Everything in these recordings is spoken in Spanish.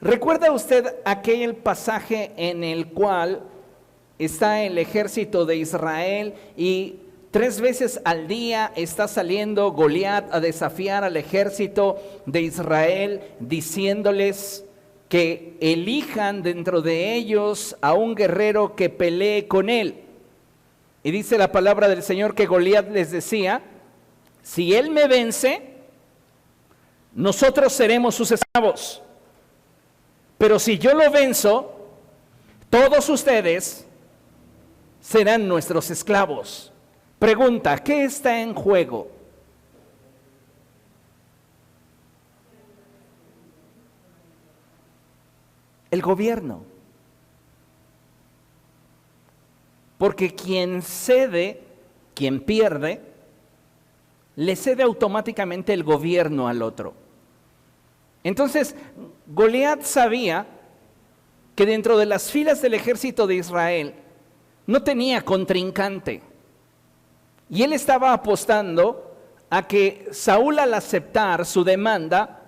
¿Recuerda usted aquel pasaje en el cual está el ejército de Israel y 3 veces al día está saliendo Goliat a desafiar al ejército de Israel, diciéndoles que elijan dentro de ellos a un guerrero que pelee con él? Y dice la palabra del Señor que Goliat les decía: si él me vence, nosotros seremos sus esclavos. Pero si yo lo venzo, todos ustedes serán nuestros esclavos. Pregunta: ¿qué está en juego? El gobierno. Porque quien cede, quien pierde, le cede automáticamente el gobierno al otro. Entonces, Goliat sabía que dentro de las filas del ejército de Israel no tenía contrincante. Y él estaba apostando a que Saúl, al aceptar su demanda,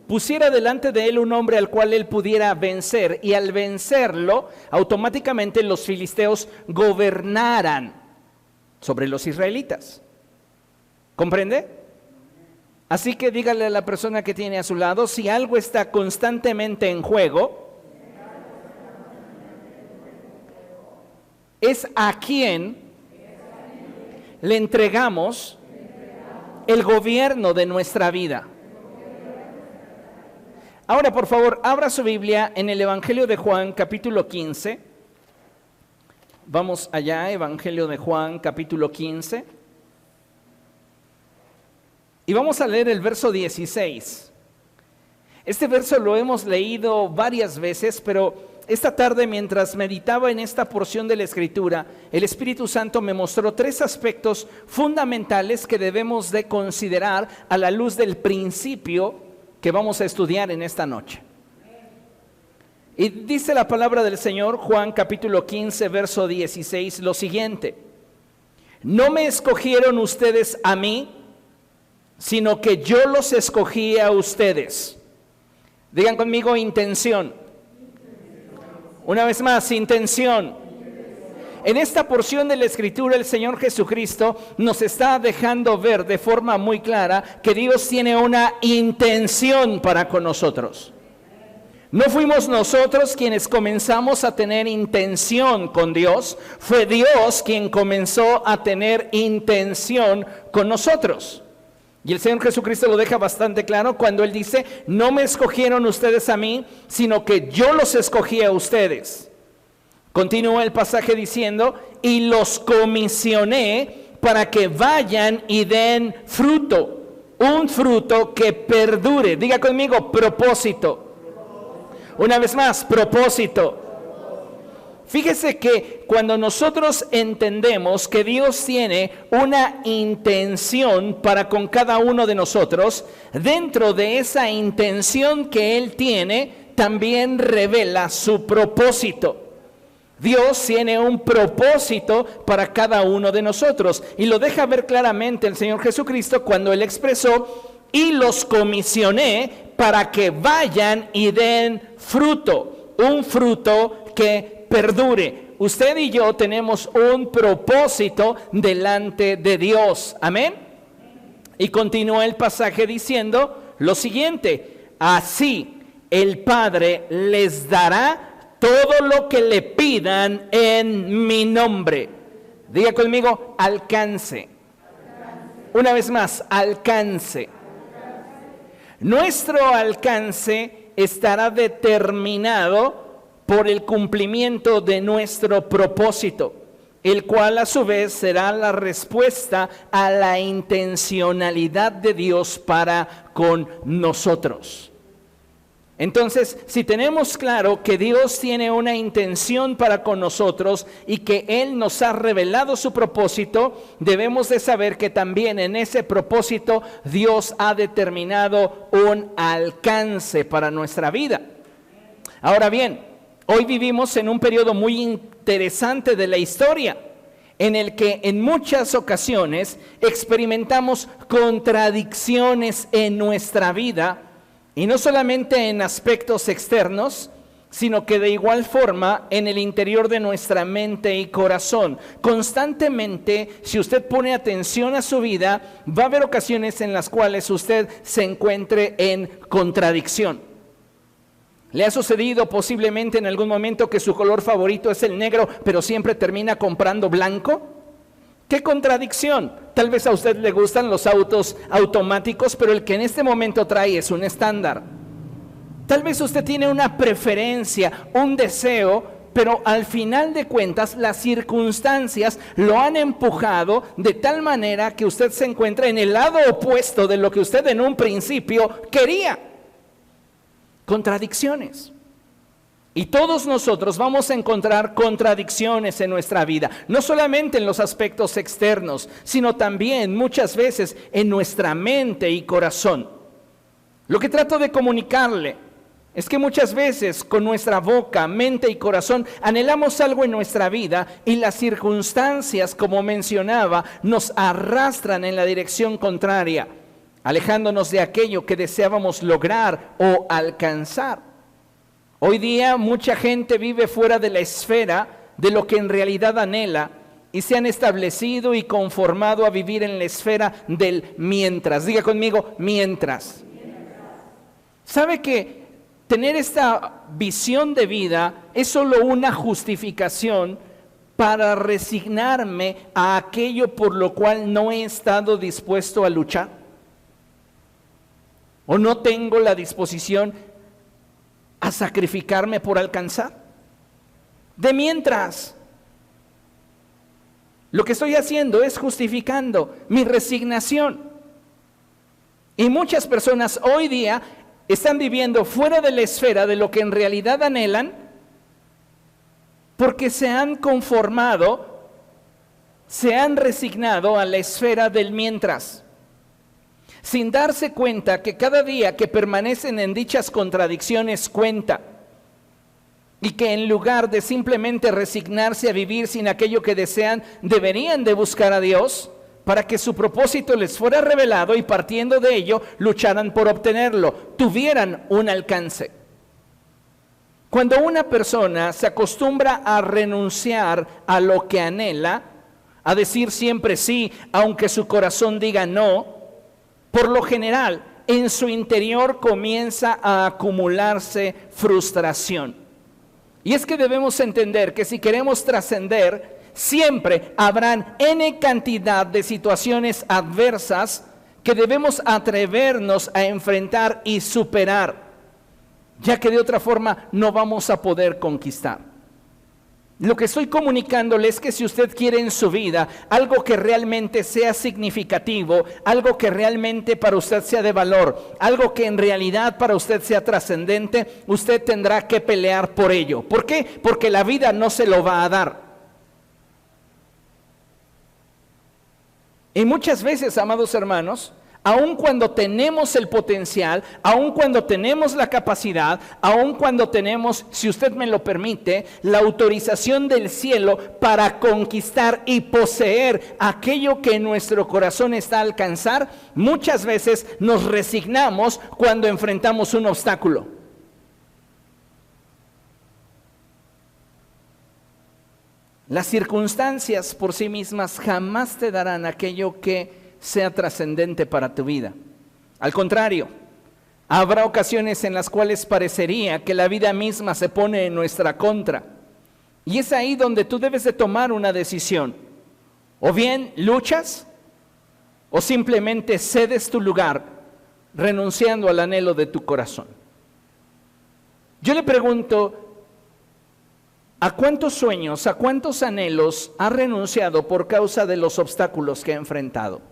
pusiera delante de él un hombre al cual él pudiera vencer, y al vencerlo, automáticamente los filisteos gobernaran sobre los israelitas. ¿Comprende? Así que dígale a la persona que tiene a su lado: si algo está constantemente en juego, es a quien le entregamos el gobierno de nuestra vida. Ahora, por favor, abra su Biblia en el Evangelio de Juan, capítulo 15. Vamos allá, Evangelio de Juan, capítulo 15. Y vamos a leer el verso 16. Este verso lo hemos leído varias veces, pero esta tarde, mientras meditaba en esta porción de la Escritura, el Espíritu Santo me mostró 3 aspectos fundamentales que debemos de considerar a la luz del principio que vamos a estudiar en esta noche. Y dice la palabra del Señor, Juan capítulo 15, verso 16, lo siguiente: no me escogieron ustedes a mí, sino que yo los escogí a ustedes. Digan conmigo: intención. Una vez más, intención. En esta porción de la Escritura, el Señor Jesucristo nos está dejando ver de forma muy clara que Dios tiene una intención para con nosotros. No fuimos nosotros quienes comenzamos a tener intención con Dios, fue Dios quien comenzó a tener intención con nosotros. Y el Señor Jesucristo lo deja bastante claro cuando Él dice: no me escogieron ustedes a mí, sino que yo los escogí a ustedes. Continúa el pasaje diciendo: y los comisioné para que vayan y den fruto, un fruto que perdure. Diga conmigo: propósito. Una vez más, propósito. Fíjese que cuando nosotros entendemos que Dios tiene una intención para con cada uno de nosotros, dentro de esa intención que Él tiene, también revela su propósito. Dios tiene un propósito para cada uno de nosotros, y lo deja ver claramente el Señor Jesucristo cuando Él expresó: y los comisioné para que vayan y den fruto, un fruto que perdure. Usted y yo tenemos un propósito delante de Dios. Amén. Y continúa el pasaje diciendo lo siguiente: así el Padre les dará todo lo que le pidan en mi nombre. Diga conmigo: alcance. Una vez más, alcance. Nuestro alcance estará determinado por el cumplimiento de nuestro propósito, el cual a su vez será la respuesta a la intencionalidad de Dios para con nosotros. Entonces, si tenemos claro que Dios tiene una intención para con nosotros y que Él nos ha revelado su propósito, debemos de saber que también en ese propósito Dios ha determinado un alcance para nuestra vida. Ahora bien, hoy vivimos en un periodo muy interesante de la historia, en el que en muchas ocasiones experimentamos contradicciones en nuestra vida, Y no solamente en aspectos externos, sino que de igual forma en el interior de nuestra mente y corazón. Constantemente, si usted pone atención a su vida, va a haber ocasiones en las cuales usted se encuentre en contradicción. ¿Le ha sucedido posiblemente en algún momento que su color favorito es el negro, pero siempre termina comprando blanco? ¡Qué contradicción! Tal vez a usted le gustan los autos automáticos, pero el que en este momento trae es un estándar. Tal vez usted tiene una preferencia, un deseo, pero al final de cuentas las circunstancias lo han empujado de tal manera que usted se encuentra en el lado opuesto de lo que usted en un principio quería. Contradicciones. Y todos nosotros vamos a encontrar contradicciones en nuestra vida, no solamente en los aspectos externos, sino también muchas veces en nuestra mente y corazón. Lo que trato de comunicarle es que muchas veces con nuestra boca, mente y corazón anhelamos algo en nuestra vida y las circunstancias, como mencionaba, nos arrastran en la dirección contraria, alejándonos de aquello que deseábamos lograr o alcanzar. Hoy día mucha gente vive fuera de la esfera de lo que en realidad anhela y se han establecido y conformado a vivir en la esfera del mientras. Diga conmigo, mientras. ¿Sabe que tener esta visión de vida es solo una justificación para resignarme a aquello por lo cual no he estado dispuesto a luchar? ¿O no tengo la disposición a sacrificarme por alcanzar? De mientras, lo que estoy haciendo es justificando mi resignación. Y muchas personas hoy día están viviendo fuera de la esfera de lo que en realidad anhelan, porque se han conformado, se han resignado a la esfera del mientras, sin darse cuenta que cada día que permanecen en dichas contradicciones cuenta, y que en lugar de simplemente resignarse a vivir sin aquello que desean, deberían de buscar a Dios para que su propósito les fuera revelado y partiendo de ello lucharan por obtenerlo, tuvieran un alcance. Cuando una persona se acostumbra a renunciar a lo que anhela, a decir siempre sí, aunque su corazón diga no, por lo general en su interior comienza a acumularse frustración. Y es que debemos entender que si queremos trascender, siempre habrán N cantidad de situaciones adversas que debemos atrevernos a enfrentar y superar, ya que de otra forma no vamos a poder conquistar. Lo que estoy comunicándole es que si usted quiere en su vida algo que realmente sea significativo, algo que realmente para usted sea de valor, algo que en realidad para usted sea trascendente, usted tendrá que pelear por ello. ¿Por qué? Porque la vida no se lo va a dar. Y muchas veces, amados hermanos, aun cuando tenemos el potencial, aun cuando tenemos la capacidad, aun cuando tenemos, si usted me lo permite, la autorización del cielo para conquistar y poseer aquello que en nuestro corazón está a alcanzar, muchas veces nos resignamos cuando enfrentamos un obstáculo. Las circunstancias por sí mismas jamás te darán aquello que sea trascendente para tu vida. Al contrario, habrá ocasiones en las cuales parecería que la vida misma se pone en nuestra contra. Y es ahí donde tú debes de tomar una decisión. O bien luchas, o simplemente cedes tu lugar, renunciando al anhelo de tu corazón. Yo le pregunto, ¿a cuántos sueños, a cuántos anhelos ha renunciado por causa de los obstáculos que ha enfrentado?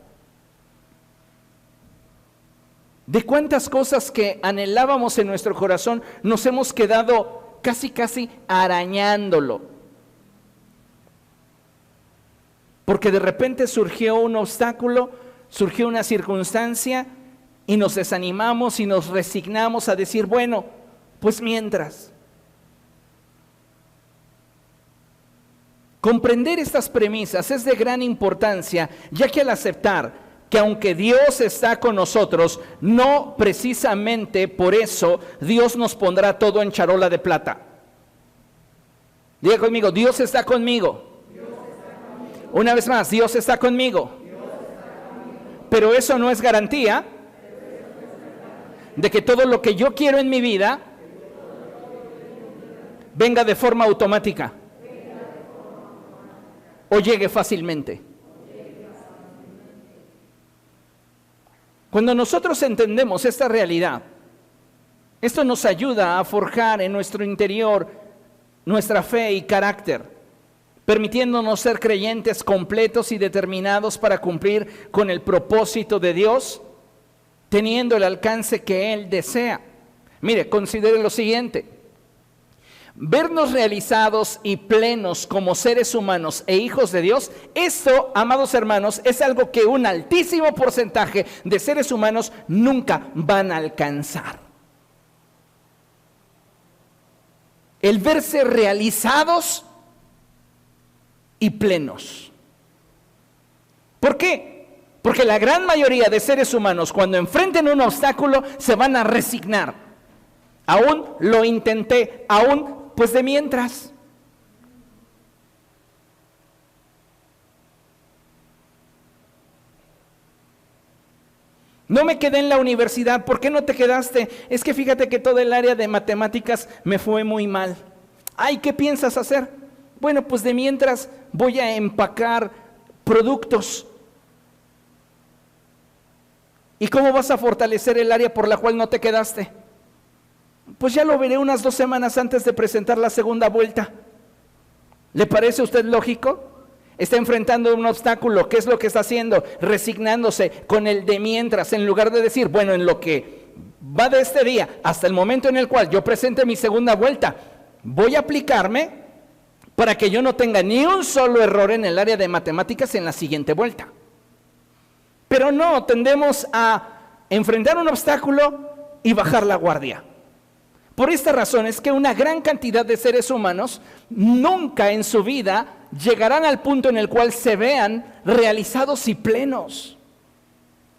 ¿De cuántas cosas que anhelábamos en nuestro corazón nos hemos quedado casi arañándolo? Porque de repente surgió un obstáculo, surgió una circunstancia y nos desanimamos y nos resignamos a decir, bueno, pues mientras. Comprender estas premisas es de gran importancia, ya que al aceptar que aunque Dios está con nosotros, no precisamente por eso Dios nos pondrá todo en charola de plata. Diga conmigo, Dios está conmigo. Una vez más, Dios está conmigo. Pero eso no es garantía de que todo lo que yo quiero en mi vida venga de forma automática o llegue fácilmente. Cuando nosotros entendemos esta realidad, esto nos ayuda a forjar en nuestro interior nuestra fe y carácter, permitiéndonos ser creyentes completos y determinados para cumplir con el propósito de Dios, teniendo el alcance que Él desea. Mire, considere lo siguiente: vernos realizados y plenos como seres humanos e hijos de Dios, esto, amados hermanos, es algo que un altísimo porcentaje de seres humanos nunca van a alcanzar. El verse realizados y plenos. ¿Por qué? Porque la gran mayoría de seres humanos, cuando enfrenten un obstáculo, se van a resignar. Aún lo intenté, aún pues de mientras. No me quedé en la universidad. ¿Por qué no te quedaste? Es que fíjate que todo el área de matemáticas me fue muy mal. Ay, ¿qué piensas hacer? Bueno, pues de mientras voy a empacar productos. ¿Y cómo vas a fortalecer el área por la cual no te quedaste? Pues ya lo veré unas 2 semanas antes de presentar la segunda vuelta. ¿Le parece a usted lógico? Está enfrentando un obstáculo. ¿Qué es lo que está haciendo? Resignándose con el de mientras, en lugar de decir, bueno, en lo que va de este día hasta el momento en el cual yo presente mi segunda vuelta, voy a aplicarme para que yo no tenga ni un solo error en el área de matemáticas en la siguiente vuelta. Pero no, tendemos a enfrentar un obstáculo y bajar la guardia. Por esta razón es que una gran cantidad de seres humanos nunca en su vida llegarán al punto en el cual se vean realizados y plenos.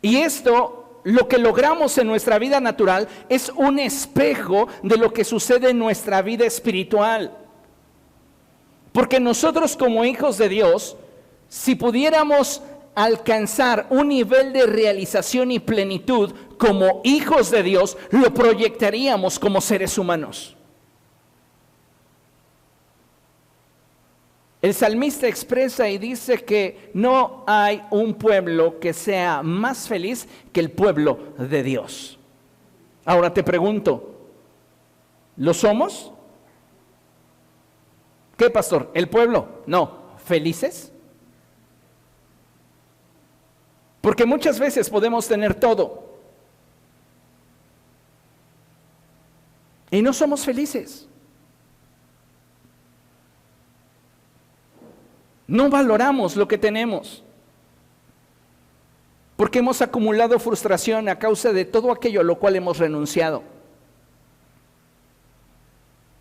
Y esto, lo que logramos en nuestra vida natural, es un espejo de lo que sucede en nuestra vida espiritual. Porque nosotros como hijos de Dios, si pudiéramos alcanzar un nivel de realización y plenitud como hijos de Dios, lo proyectaríamos como seres humanos. El salmista expresa y dice que no hay un pueblo que sea más feliz que el pueblo de Dios. Ahora te pregunto, ¿lo somos? ¿Qué, pastor? ¿El pueblo? No, ¿felices? Porque muchas veces podemos tener todo y no somos felices. No valoramos lo que tenemos porque hemos acumulado frustración a causa de todo aquello a lo cual hemos renunciado.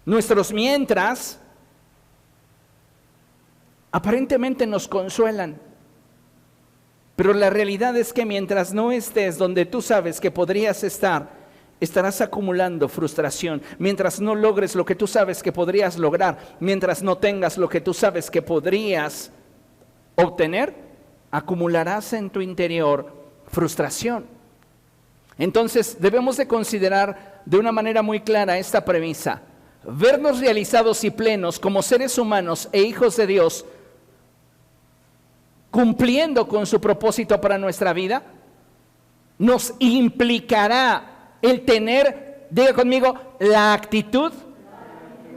Nuestros mientras aparentemente nos consuelan. Pero la realidad es que mientras no estés donde tú sabes que podrías estar, estarás acumulando frustración. Mientras no logres lo que tú sabes que podrías lograr, mientras no tengas lo que tú sabes que podrías obtener, acumularás en tu interior frustración. Entonces debemos de considerar de una manera muy clara esta premisa: vernos realizados y plenos como seres humanos e hijos de Dios, cumpliendo con su propósito para nuestra vida, nos implicará el tener, diga conmigo, la actitud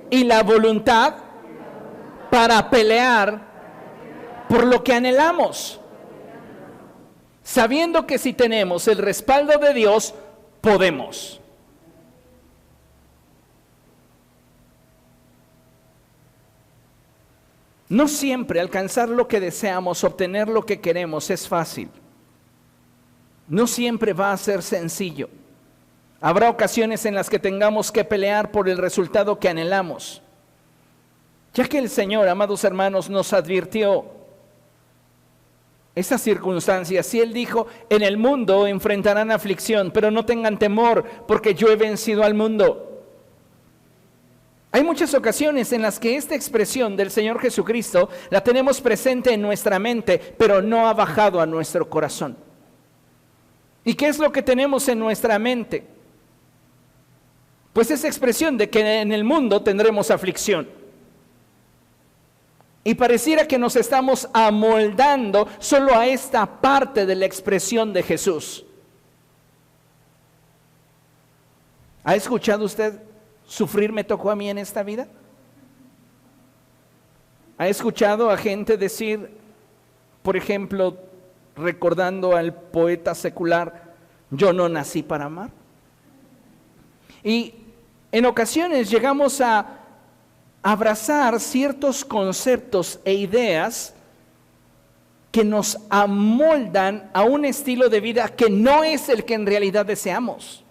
y la voluntad para pelear por lo que anhelamos, sabiendo que si tenemos el respaldo de Dios, podemos. No siempre alcanzar lo que deseamos, obtener lo que queremos es fácil. No siempre va a ser sencillo. Habrá ocasiones en las que tengamos que pelear por el resultado que anhelamos. Ya que el Señor, amados hermanos, nos advirtió esas circunstancias. Si Él dijo, en el mundo enfrentarán aflicción, pero no tengan temor, porque yo he vencido al mundo. Hay muchas ocasiones en las que esta expresión del Señor Jesucristo la tenemos presente en nuestra mente, pero no ha bajado a nuestro corazón. ¿Y qué es lo que tenemos en nuestra mente? Pues esa expresión de que en el mundo tendremos aflicción. Y pareciera que nos estamos amoldando solo a esta parte de la expresión de Jesús. ¿Ha escuchado usted? ¿Sufrir me tocó a mí en esta vida? ¿Ha escuchado a gente decir, por ejemplo, recordando al poeta secular, yo no nací para amar? Y en ocasiones llegamos a abrazar ciertos conceptos e ideas que nos amoldan a un estilo de vida que no es el que en realidad deseamos,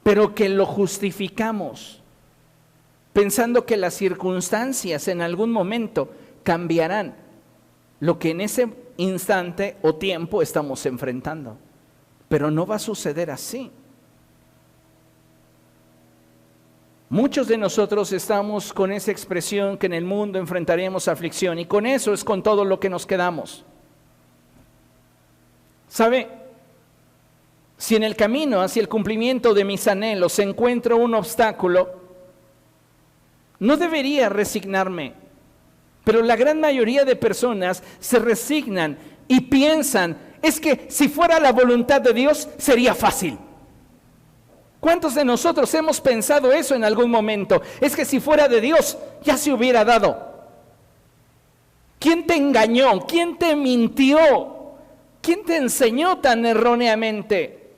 pero que lo justificamos, pensando que las circunstancias en algún momento cambiarán lo que en ese instante o tiempo estamos enfrentando. Pero no va a suceder así. Muchos de nosotros estamos con esa expresión que en el mundo enfrentaremos aflicción, y con eso es con todo lo que nos quedamos. ¿Sabe? Si en el camino hacia el cumplimiento de mis anhelos encuentro un obstáculo, no debería resignarme, pero la gran mayoría de personas se resignan y piensan, es que si fuera la voluntad de Dios sería fácil. ¿Cuántos de nosotros hemos pensado eso en algún momento? Es que si fuera de Dios ya se hubiera dado. ¿Quién te engañó? ¿Quién te mintió? ¿Quién te enseñó tan erróneamente?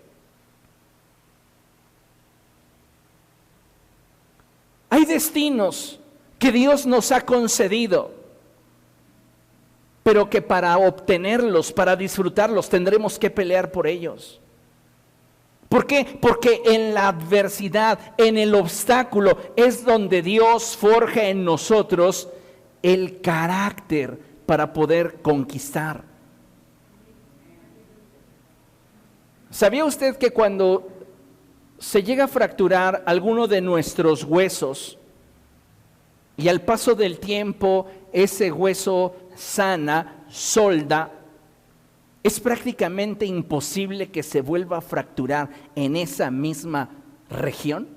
Hay destinos que Dios nos ha concedido, pero que para obtenerlos, para disfrutarlos, tendremos que pelear por ellos. ¿Por qué? Porque en la adversidad, en el obstáculo, es donde Dios forja en nosotros el carácter para poder conquistar. ¿Sabía usted que cuando se llega a fracturar alguno de nuestros huesos y al paso del tiempo ese hueso sana, solda, es prácticamente imposible que se vuelva a fracturar en esa misma región?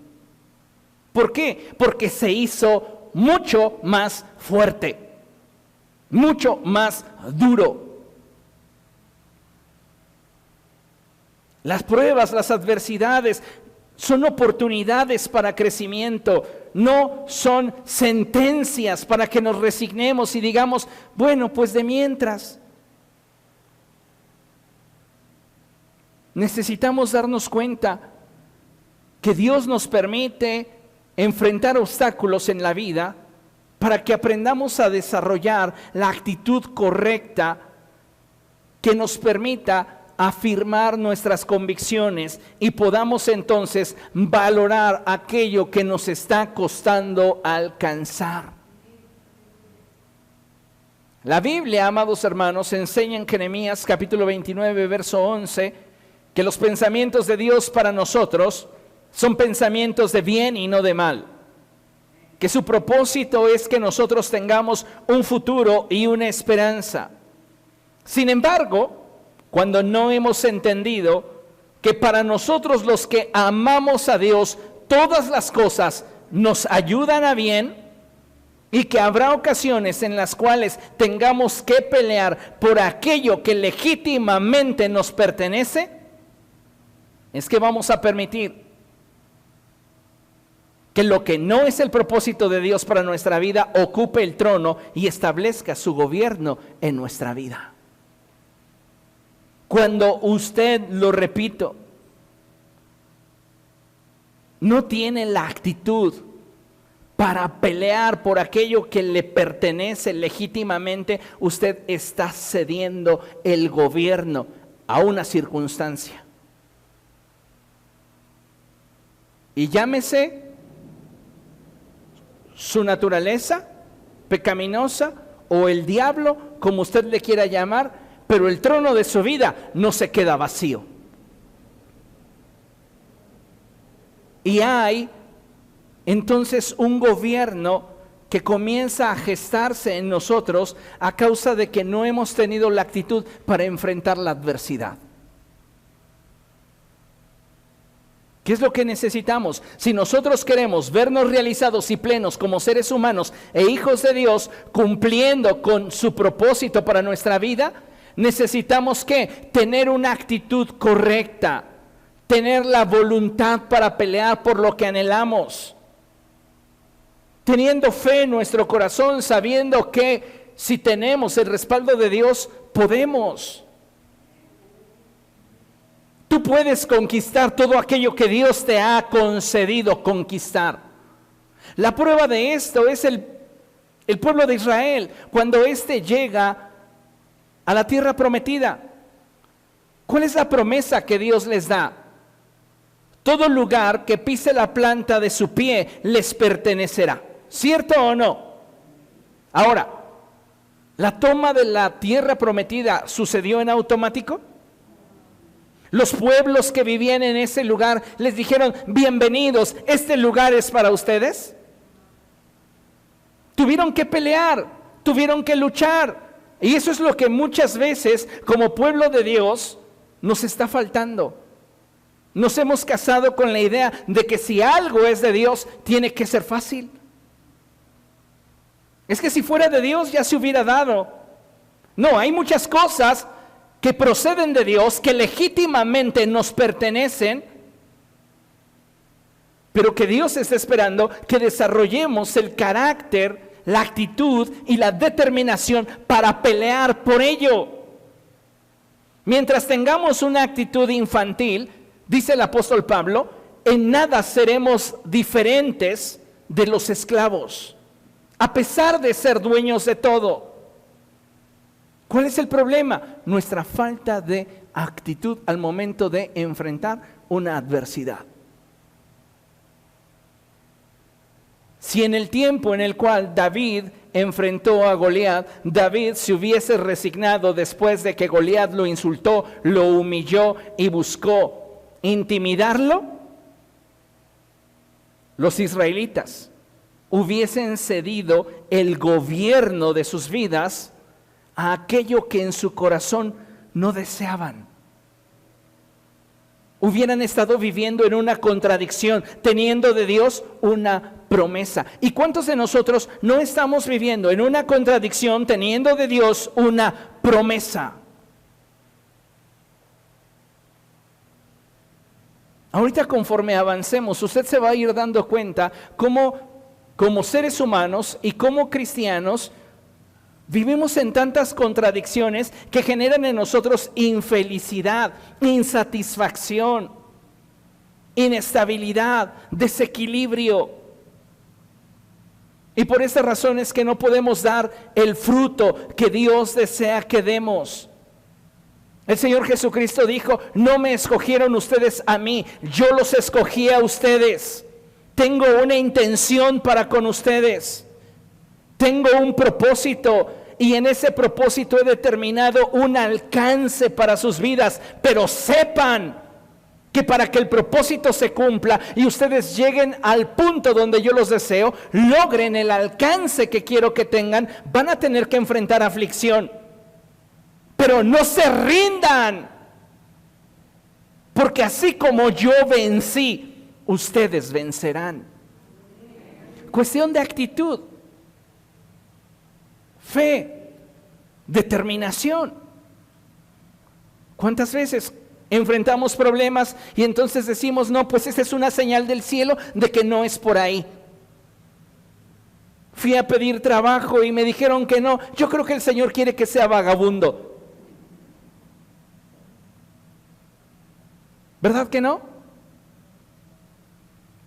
¿Por qué? Porque se hizo mucho más fuerte, mucho más duro. Las pruebas, las adversidades son oportunidades para crecimiento, no son sentencias para que nos resignemos y digamos, bueno, pues de mientras. Necesitamos darnos cuenta que Dios nos permite enfrentar obstáculos en la vida para que aprendamos a desarrollar la actitud correcta que nos permita afirmar nuestras convicciones y podamos entonces valorar aquello que nos está costando alcanzar. La Biblia, amados hermanos, enseña en Jeremías capítulo 29, verso 11, que los pensamientos de Dios para nosotros son pensamientos de bien y no de mal. Que su propósito es que nosotros tengamos un futuro y una esperanza. Sin embargo, cuando no hemos entendido que para nosotros los que amamos a Dios, todas las cosas nos ayudan a bien y que habrá ocasiones en las cuales tengamos que pelear por aquello que legítimamente nos pertenece, es que vamos a permitir que lo que no es el propósito de Dios para nuestra vida ocupe el trono y establezca su gobierno en nuestra vida. Cuando usted, lo repito, no tiene la actitud para pelear por aquello que le pertenece legítimamente, usted está cediendo el gobierno a una circunstancia. Y llámese su naturaleza pecaminosa o el diablo como usted le quiera llamar, pero el trono de su vida no se queda vacío. Y hay entonces un gobierno que comienza a gestarse en nosotros a causa de que no hemos tenido la actitud para enfrentar la adversidad. ¿Qué es lo que necesitamos? Si nosotros queremos vernos realizados y plenos como seres humanos e hijos de Dios, cumpliendo con su propósito para nuestra vida, necesitamos ¿qué? Tener una actitud correcta, tener la voluntad para pelear por lo que anhelamos, teniendo fe en nuestro corazón, sabiendo que si tenemos el respaldo de Dios, podemos. Tú puedes conquistar todo aquello que Dios te ha concedido conquistar. La prueba de esto es el pueblo de Israel, cuando éste llega a la tierra prometida. ¿Cuál es la promesa que Dios les da? Todo lugar que pise la planta de su pie les pertenecerá. ¿Cierto o no? Ahora, ¿la toma de la tierra prometida sucedió en automático? Los pueblos que vivían en ese lugar les dijeron, bienvenidos, este lugar es para ustedes. Tuvieron que pelear, tuvieron que luchar. Y eso es lo que muchas veces como pueblo de Dios nos está faltando. Nos hemos casado con la idea de que si algo es de Dios, tiene que ser fácil. Es que si fuera de Dios ya se hubiera dado. No, hay muchas cosas que proceden de Dios, que legítimamente nos pertenecen, pero que Dios está esperando que desarrollemos el carácter, la actitud y la determinación para pelear por ello. Mientras tengamos una actitud infantil, dice el apóstol Pablo, en nada seremos diferentes de los esclavos, a pesar de ser dueños de todo. ¿Cuál es el problema? Nuestra falta de actitud al momento de enfrentar una adversidad. Si en el tiempo en el cual David enfrentó a Goliat, David se hubiese resignado después de que Goliat lo insultó, lo humilló y buscó intimidarlo, los israelitas hubiesen cedido el gobierno de sus vidas a aquello que en su corazón no deseaban. Hubieran estado viviendo en una contradicción, teniendo de Dios una promesa. ¿Y cuántos de nosotros no estamos viviendo en una contradicción, teniendo de Dios una promesa? Ahorita conforme avancemos, usted se va a ir dando cuenta cómo como seres humanos y como cristianos vivimos en tantas contradicciones que generan en nosotros infelicidad, insatisfacción, inestabilidad, desequilibrio. Y por esa razón es que no podemos dar el fruto que Dios desea que demos. El Señor Jesucristo dijo, no me escogieron ustedes a mí, yo los escogí a ustedes. Tengo una intención para con ustedes. Tengo un propósito. Y en ese propósito he determinado un alcance para sus vidas. Pero sepan que para que el propósito se cumpla y ustedes lleguen al punto donde yo los deseo, logren el alcance que quiero que tengan, van a tener que enfrentar aflicción. Pero no se rindan. Porque así como yo vencí, ustedes vencerán. Cuestión de actitud. Fe, determinación. ¿Cuántas veces enfrentamos problemas y entonces decimos, no, pues esa es una señal del cielo de que no es por ahí? Fui a pedir trabajo y me dijeron que no. Yo creo que el Señor quiere que sea vagabundo. ¿Verdad que no?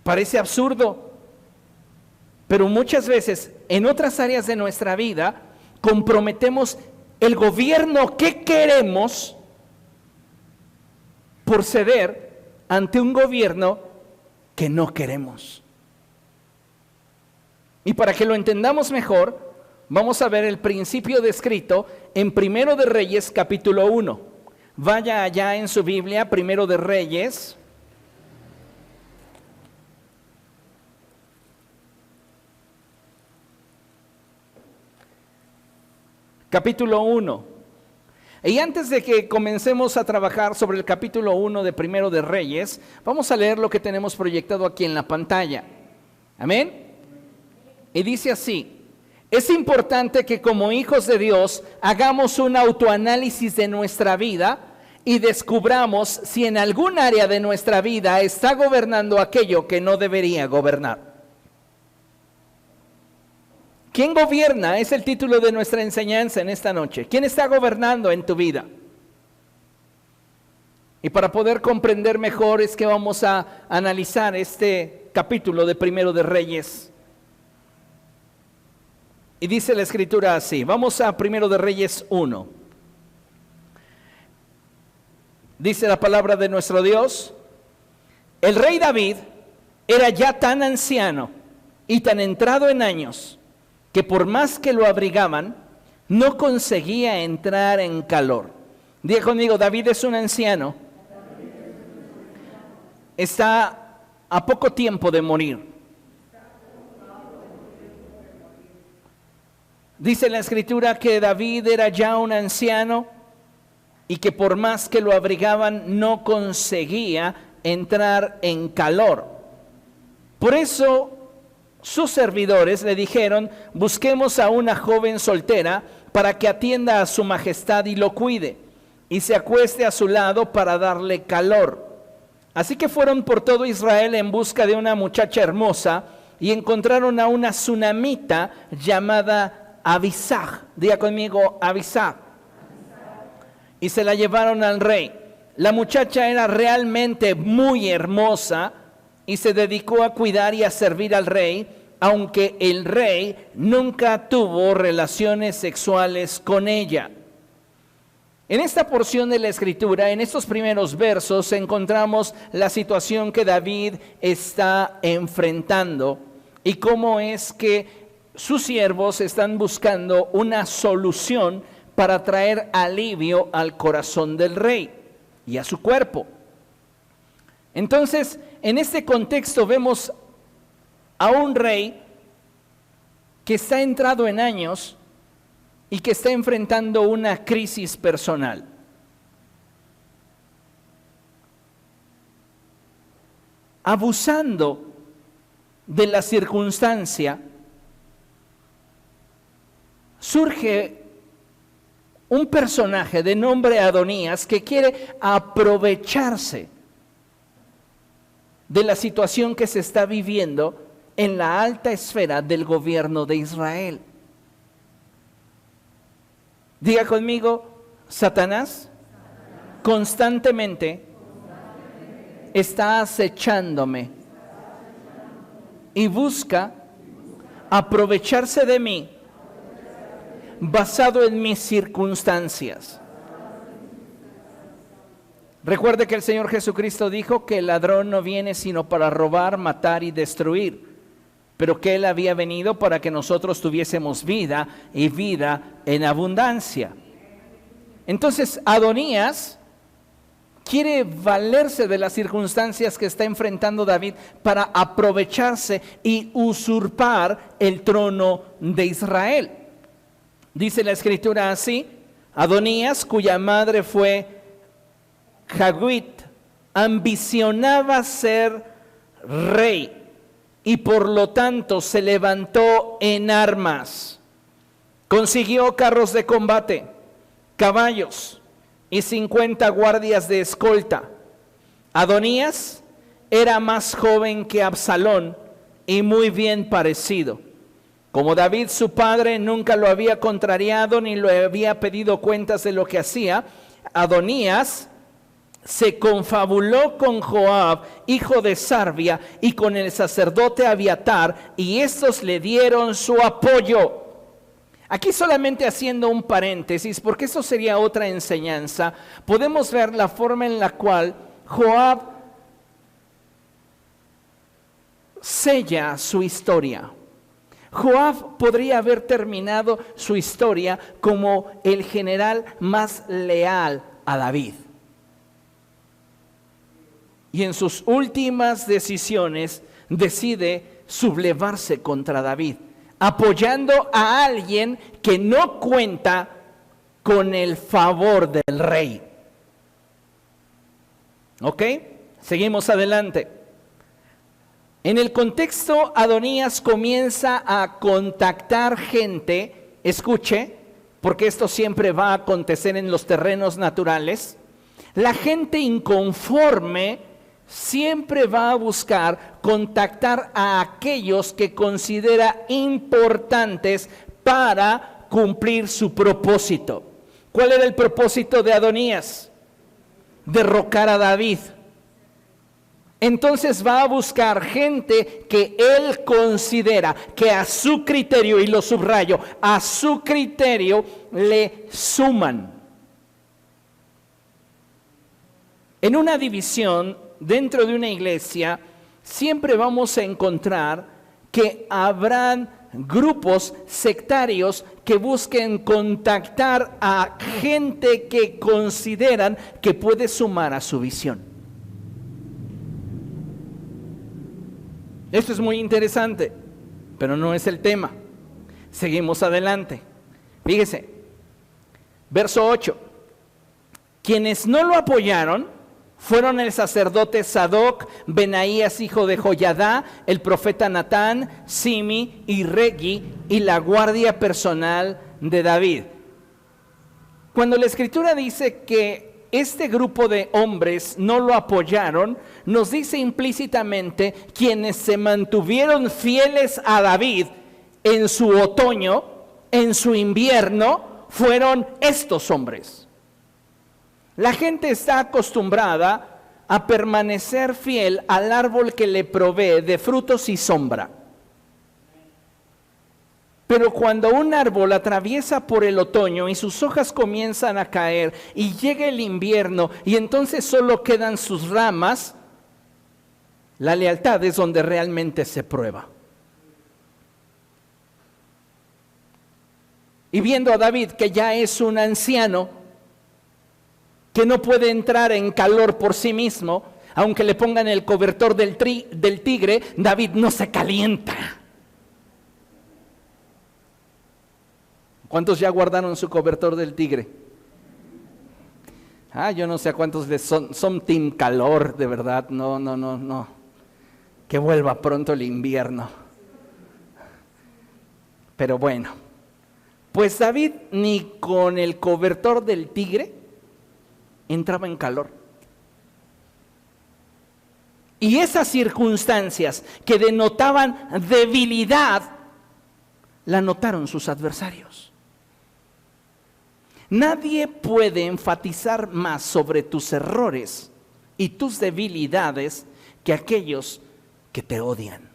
Parece absurdo. Pero muchas veces en otras áreas de nuestra vida comprometemos el gobierno que queremos por ceder ante un gobierno que no queremos. Y para que lo entendamos mejor, vamos a ver el principio descrito en Primero de Reyes, capítulo 1. Vaya allá en su Biblia, Primero de Reyes. Capítulo 1. Y antes de que comencemos a trabajar sobre el capítulo 1 de Primero de Reyes, vamos a leer lo que tenemos proyectado aquí en la pantalla. Amén. Y dice así: es importante que como hijos de Dios hagamos un autoanálisis de nuestra vida y descubramos si en algún área de nuestra vida está gobernando aquello que no debería gobernar. ¿Quién gobierna? Es el título de nuestra enseñanza en esta noche. ¿Quién está gobernando en tu vida? Y para poder comprender mejor es que vamos a analizar este capítulo de Primero de Reyes. Y dice la Escritura así. Vamos a Primero de Reyes 1. Dice la palabra de nuestro Dios: el rey David era ya tan anciano y tan entrado en años que por más que lo abrigaban, no conseguía entrar en calor. Diga conmigo, David es un anciano. Está a poco tiempo de morir. Dice la Escritura que David era ya un anciano y que por más que lo abrigaban, no conseguía entrar en calor. Por eso sus servidores le dijeron: busquemos a una joven soltera para que atienda a su majestad y lo cuide, y se acueste a su lado para darle calor. Así que fueron por todo Israel en busca de una muchacha hermosa, y encontraron a una sunamita llamada Abisag. Diga conmigo, Abisag. Y se la llevaron al rey. La muchacha era realmente muy hermosa y se dedicó a cuidar y a servir al rey, aunque el rey nunca tuvo relaciones sexuales con ella. En esta porción de la Escritura, en estos primeros versos, encontramos la situación que David está enfrentando y cómo es que sus siervos están buscando una solución para traer alivio al corazón del rey y a su cuerpo. Entonces, en este contexto vemos a un rey que está entrado en años y que está enfrentando una crisis personal. Abusando de la circunstancia, surge un personaje de nombre Adonías que quiere aprovecharse de la situación que se está viviendo en la alta esfera del gobierno de Israel. Diga conmigo, Satanás constantemente está acechándome y busca aprovecharse de mí basado en mis circunstancias. Recuerde que el Señor Jesucristo dijo que el ladrón no viene sino para robar, matar y destruir, pero que Él había venido para que nosotros tuviésemos vida y vida en abundancia. Entonces, Adonías quiere valerse de las circunstancias que está enfrentando David para aprovecharse y usurpar el trono de Israel. Dice la Escritura así: Adonías, cuya madre fue Hagit, ambicionaba ser rey y por lo tanto se levantó en armas. Consiguió carros de combate, caballos y 50 guardias de escolta. Adonías era más joven que Absalón y muy bien parecido. Como David, su padre, nunca lo había contrariado ni le había pedido cuentas de lo que hacía, Adonías se confabuló con Joab, hijo de Sarvia, y con el sacerdote Abiatar, y estos le dieron su apoyo. Aquí solamente haciendo un paréntesis, porque eso sería otra enseñanza, podemos ver la forma en la cual Joab sella su historia. Joab podría haber terminado su historia como el general más leal a David. Y en sus últimas decisiones decide sublevarse contra David, apoyando a alguien que no cuenta con el favor del rey. ¿Ok? Seguimos adelante. En el contexto, Adonías comienza a contactar gente, escuche, porque esto siempre va a acontecer en los terrenos naturales. La gente inconforme siempre va a buscar contactar a aquellos que considera importantes para cumplir su propósito. ¿Cuál era el propósito de Adonías? Derrocar a David. Entonces va a buscar gente que él considera que a su criterio, y lo subrayo, a su criterio le suman. En una división dentro de una iglesia, siempre vamos a encontrar que habrán grupos sectarios que busquen contactar a gente que consideran que puede sumar a su visión. Esto es muy interesante, pero no es el tema. Seguimos adelante. Fíjese, verso 8. Quienes no lo apoyaron fueron el sacerdote Sadoc, Benaías hijo de Joyadá, el profeta Natán, Simi y Regi y la guardia personal de David. Cuando la escritura dice que este grupo de hombres no lo apoyaron, nos dice implícitamente quienes se mantuvieron fieles a David en su otoño, en su invierno, fueron estos hombres. La gente está acostumbrada a permanecer fiel al árbol que le provee de frutos y sombra. Pero cuando un árbol atraviesa por el otoño y sus hojas comienzan a caer y llega el invierno y entonces solo quedan sus ramas, la lealtad es donde realmente se prueba. Y viendo a David, que ya es un anciano, que no puede entrar en calor por sí mismo, aunque le pongan el cobertor del tigre, David no se calienta. ¿Cuántos ya guardaron su cobertor del tigre? Yo no sé a cuántos son team calor, de verdad. No. Que vuelva pronto el invierno. Pero bueno, pues David ni con el cobertor del tigre entraba en calor. Y esas circunstancias que denotaban debilidad, la notaron sus adversarios. Nadie puede enfatizar más sobre tus errores y tus debilidades que aquellos que te odian.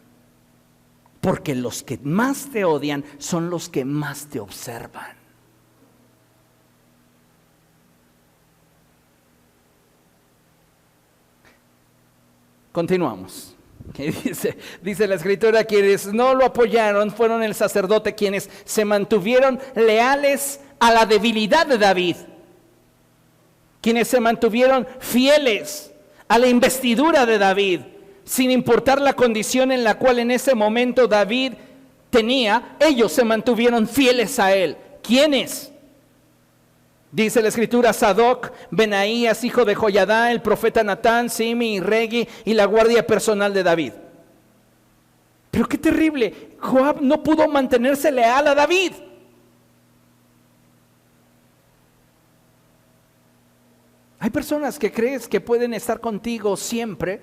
Porque los que más te odian son los que más te observan. Continuamos. Dice la escritura, quienes no lo apoyaron fueron el sacerdote, quienes se mantuvieron leales a la debilidad de David, quienes se mantuvieron fieles a la investidura de David, sin importar la condición en la cual en ese momento David tenía, ellos se mantuvieron fieles a él. ¿Quiénes? Dice la escritura, Sadoc, Benaías, hijo de Joyadá, el profeta Natán, Simi y Regi y la guardia personal de David. Pero qué terrible, Joab no pudo mantenerse leal a David. Hay personas que crees que pueden estar contigo siempre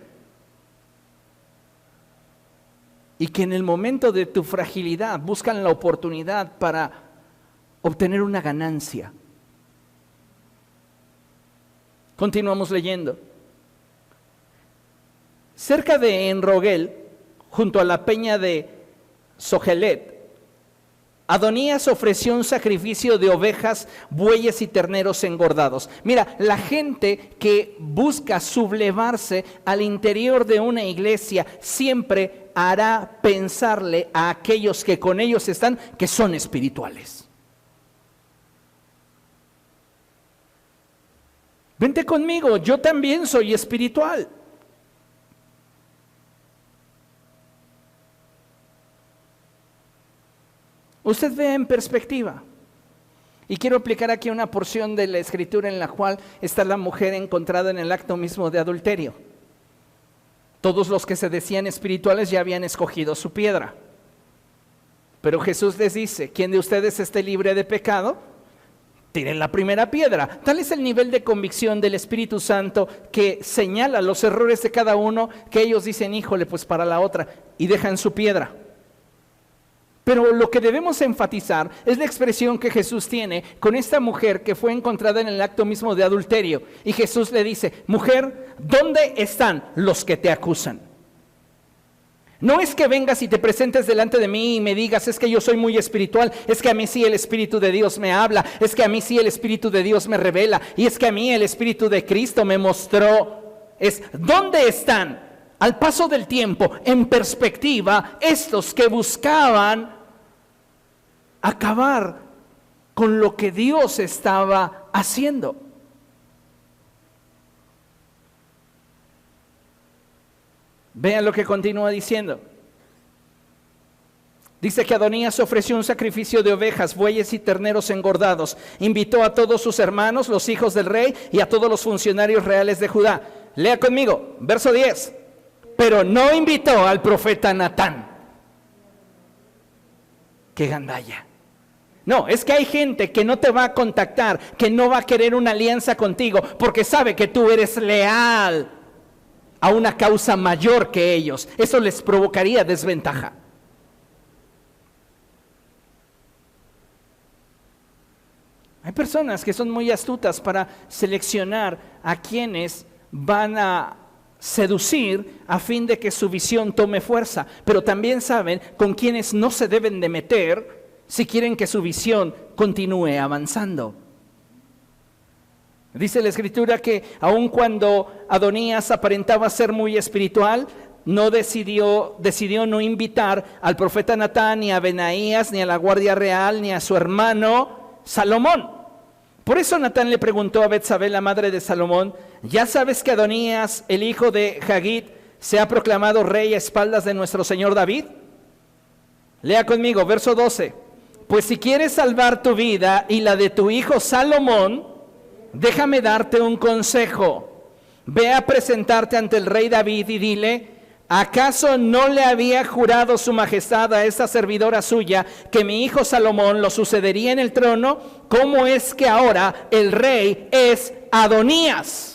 y que en el momento de tu fragilidad buscan la oportunidad para obtener una ganancia. Continuamos leyendo. Cerca de Enrogel, junto a la peña de Sogelet, Adonías ofreció un sacrificio de ovejas, bueyes y terneros engordados. Mira, la gente que busca sublevarse al interior de una iglesia siempre hará pensarle a aquellos que con ellos están que son espirituales. Vente conmigo, yo también soy espiritual. Usted ve en perspectiva. Y quiero aplicar aquí una porción de la escritura en la cual está la mujer encontrada en el acto mismo de adulterio. Todos los que se decían espirituales ya habían escogido su piedra. Pero Jesús les dice, ¿quién de ustedes esté libre de pecado? Tiren la primera piedra. Tal es el nivel de convicción del Espíritu Santo que señala los errores de cada uno, que ellos dicen, híjole, pues para la otra, y dejan su piedra. Pero lo que debemos enfatizar es la expresión que Jesús tiene con esta mujer que fue encontrada en el acto mismo de adulterio. Y Jesús le dice, mujer, ¿dónde están los que te acusan? No es que vengas y te presentes delante de mí y me digas, es que yo soy muy espiritual, es que a mí sí el Espíritu de Dios me habla, es que a mí sí el Espíritu de Dios me revela, y es que a mí el Espíritu de Cristo me mostró. Es, ¿dónde están? Al paso del tiempo, en perspectiva, estos que buscaban acabar con lo que Dios estaba haciendo. Vean lo que continúa diciendo. Dice que Adonías ofreció un sacrificio de ovejas, bueyes y terneros engordados. Invitó a todos sus hermanos, los hijos del rey, y a todos los funcionarios reales de Judá. Lea conmigo, verso 10. Pero no invitó al profeta Natán. ¡Qué gandalla! No, es que hay gente que no te va a contactar, que no va a querer una alianza contigo, porque sabe que tú eres leal a una causa mayor que ellos. Eso les provocaría desventaja. Hay personas que son muy astutas para seleccionar a quienes van a seducir a fin de que su visión tome fuerza, pero también saben con quienes no se deben de meter si quieren que su visión continúe avanzando. Dice la Escritura que aun cuando Adonías aparentaba ser muy espiritual, decidió no invitar al profeta Natán, ni a Benaías, ni a la guardia real, ni a su hermano Salomón. Por eso Natán le preguntó a Betsabé, la madre de Salomón, ¿ya sabes que Adonías, el hijo de Hagit, se ha proclamado rey a espaldas de nuestro señor David? Lea conmigo, verso 12. Pues si quieres salvar tu vida y la de tu hijo Salomón, déjame darte un consejo. Ve a presentarte ante el rey David y dile, ¿acaso no le había jurado su majestad a esta servidora suya que mi hijo Salomón lo sucedería en el trono? ¿Cómo es que ahora el rey es Adonías?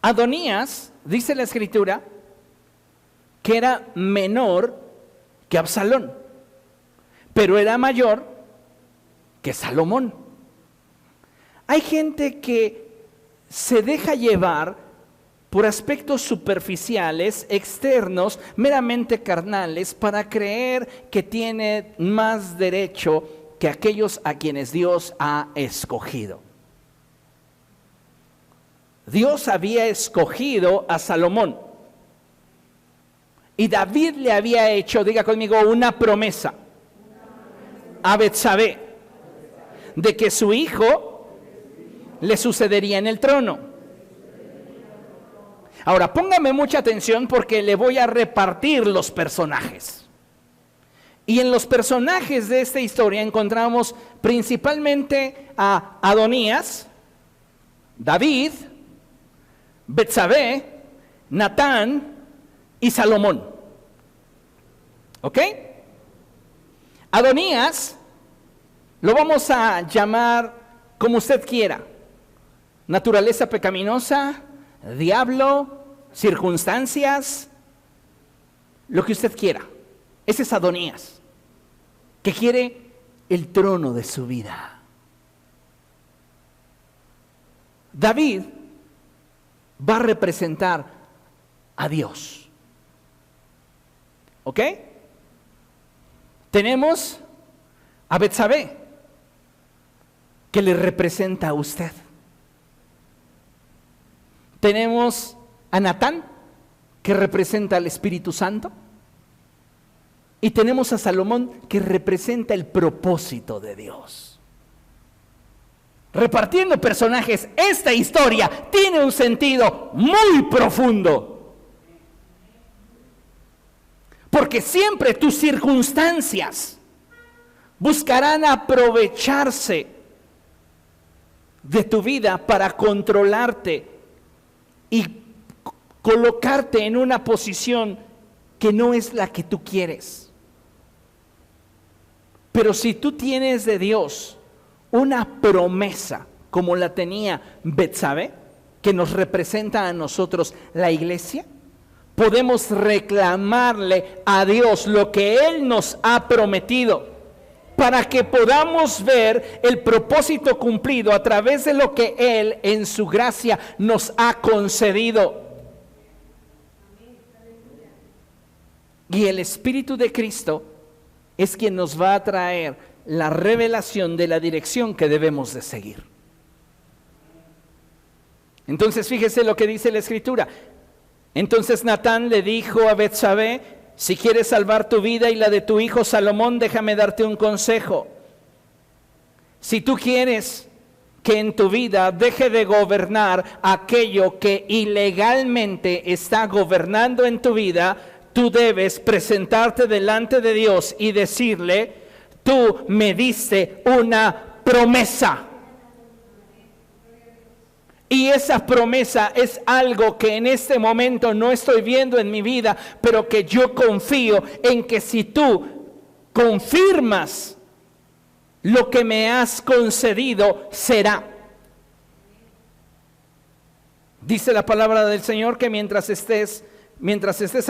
Adonías, dice la Escritura, que era menor que Absalón, pero era mayor que Salomón. Hay gente que se deja llevar por aspectos superficiales, externos, meramente carnales, para creer que tiene más derecho que aquellos a quienes Dios ha escogido. Dios había escogido a Salomón y David le había hecho, diga conmigo, una promesa a Betsabé de que su hijo le sucedería en el trono. Ahora, póngame mucha atención porque le voy a repartir los personajes. Y en los personajes de esta historia encontramos principalmente a Adonías, David, Betsabé, Natán y Salomón. ¿Ok? Adonías lo vamos a llamar como usted quiera. Naturaleza pecaminosa, diablo, circunstancias, lo que usted quiera. Ese es Adonías, que quiere el trono de su vida. David va a representar a Dios. ¿Ok? Tenemos a Betsabé, que le representa a usted. Tenemos a Natán, que representa al Espíritu Santo. Y tenemos a Salomón, que representa el propósito de Dios. Repartiendo personajes, esta historia tiene un sentido muy profundo. Porque siempre tus circunstancias buscarán aprovecharse de tu vida para controlarte y colocarte en una posición que no es la que tú quieres. Pero si tú tienes de Dios una promesa como la tenía Betsabé, que nos representa a nosotros la iglesia, podemos reclamarle a Dios lo que Él nos ha prometido, para que podamos ver el propósito cumplido a través de lo que Él en su gracia nos ha concedido. Y el Espíritu de Cristo es quien nos va a traer la revelación de la dirección que debemos de seguir. Entonces fíjese lo que dice la Escritura. Entonces Natán le dijo a Betsabé: si quieres salvar tu vida y la de tu hijo Salomón, déjame darte un consejo. Si tú quieres que en tu vida deje de gobernar aquello que ilegalmente está gobernando en tu vida, tú debes presentarte delante de Dios y decirle: tú me diste una promesa. Y esa promesa es algo que en este momento no estoy viendo en mi vida, pero que yo confío en que si tú confirmas lo que me has concedido, será. Dice la palabra del Señor que mientras estés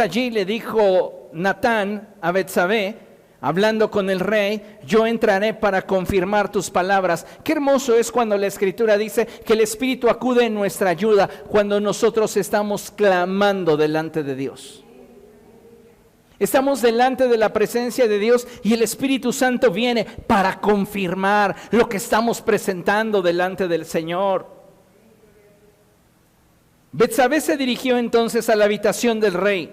allí, le dijo Natán a Betsabé, hablando con el rey: yo entraré para confirmar tus palabras. Qué hermoso es cuando la Escritura dice que el Espíritu acude en nuestra ayuda cuando nosotros estamos clamando delante de Dios. Estamos delante de la presencia de Dios y el Espíritu Santo viene para confirmar lo que estamos presentando delante del Señor. Betsabé se dirigió entonces a la habitación del rey.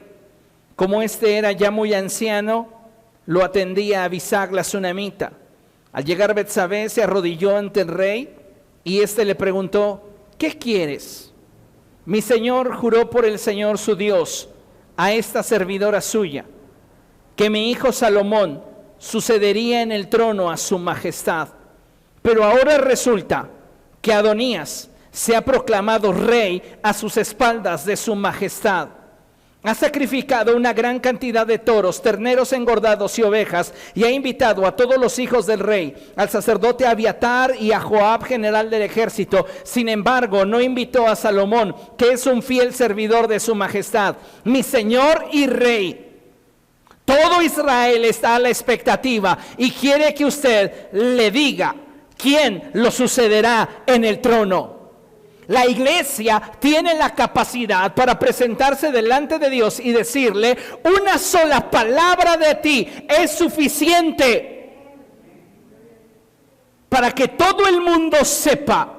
Como éste era ya muy anciano, lo atendía Abisag la sunamita. Al llegar Betsabé se arrodilló ante el rey y éste le preguntó: ¿qué quieres? Mi señor juró por el Señor su Dios a esta servidora suya, que mi hijo Salomón sucedería en el trono a su majestad. Pero ahora resulta que Adonías se ha proclamado rey a sus espaldas de su majestad. Ha sacrificado una gran cantidad de toros, terneros engordados y ovejas, y ha invitado a todos los hijos del rey, al sacerdote Abiatar y a Joab, general del ejército. Sin embargo, no invitó a Salomón, que es un fiel servidor de su majestad, mi señor y rey. Todo Israel está a la expectativa y quiere que usted le diga quién lo sucederá en el trono. La iglesia tiene la capacidad para presentarse delante de Dios y decirle: una sola palabra de ti es suficiente para que todo el mundo sepa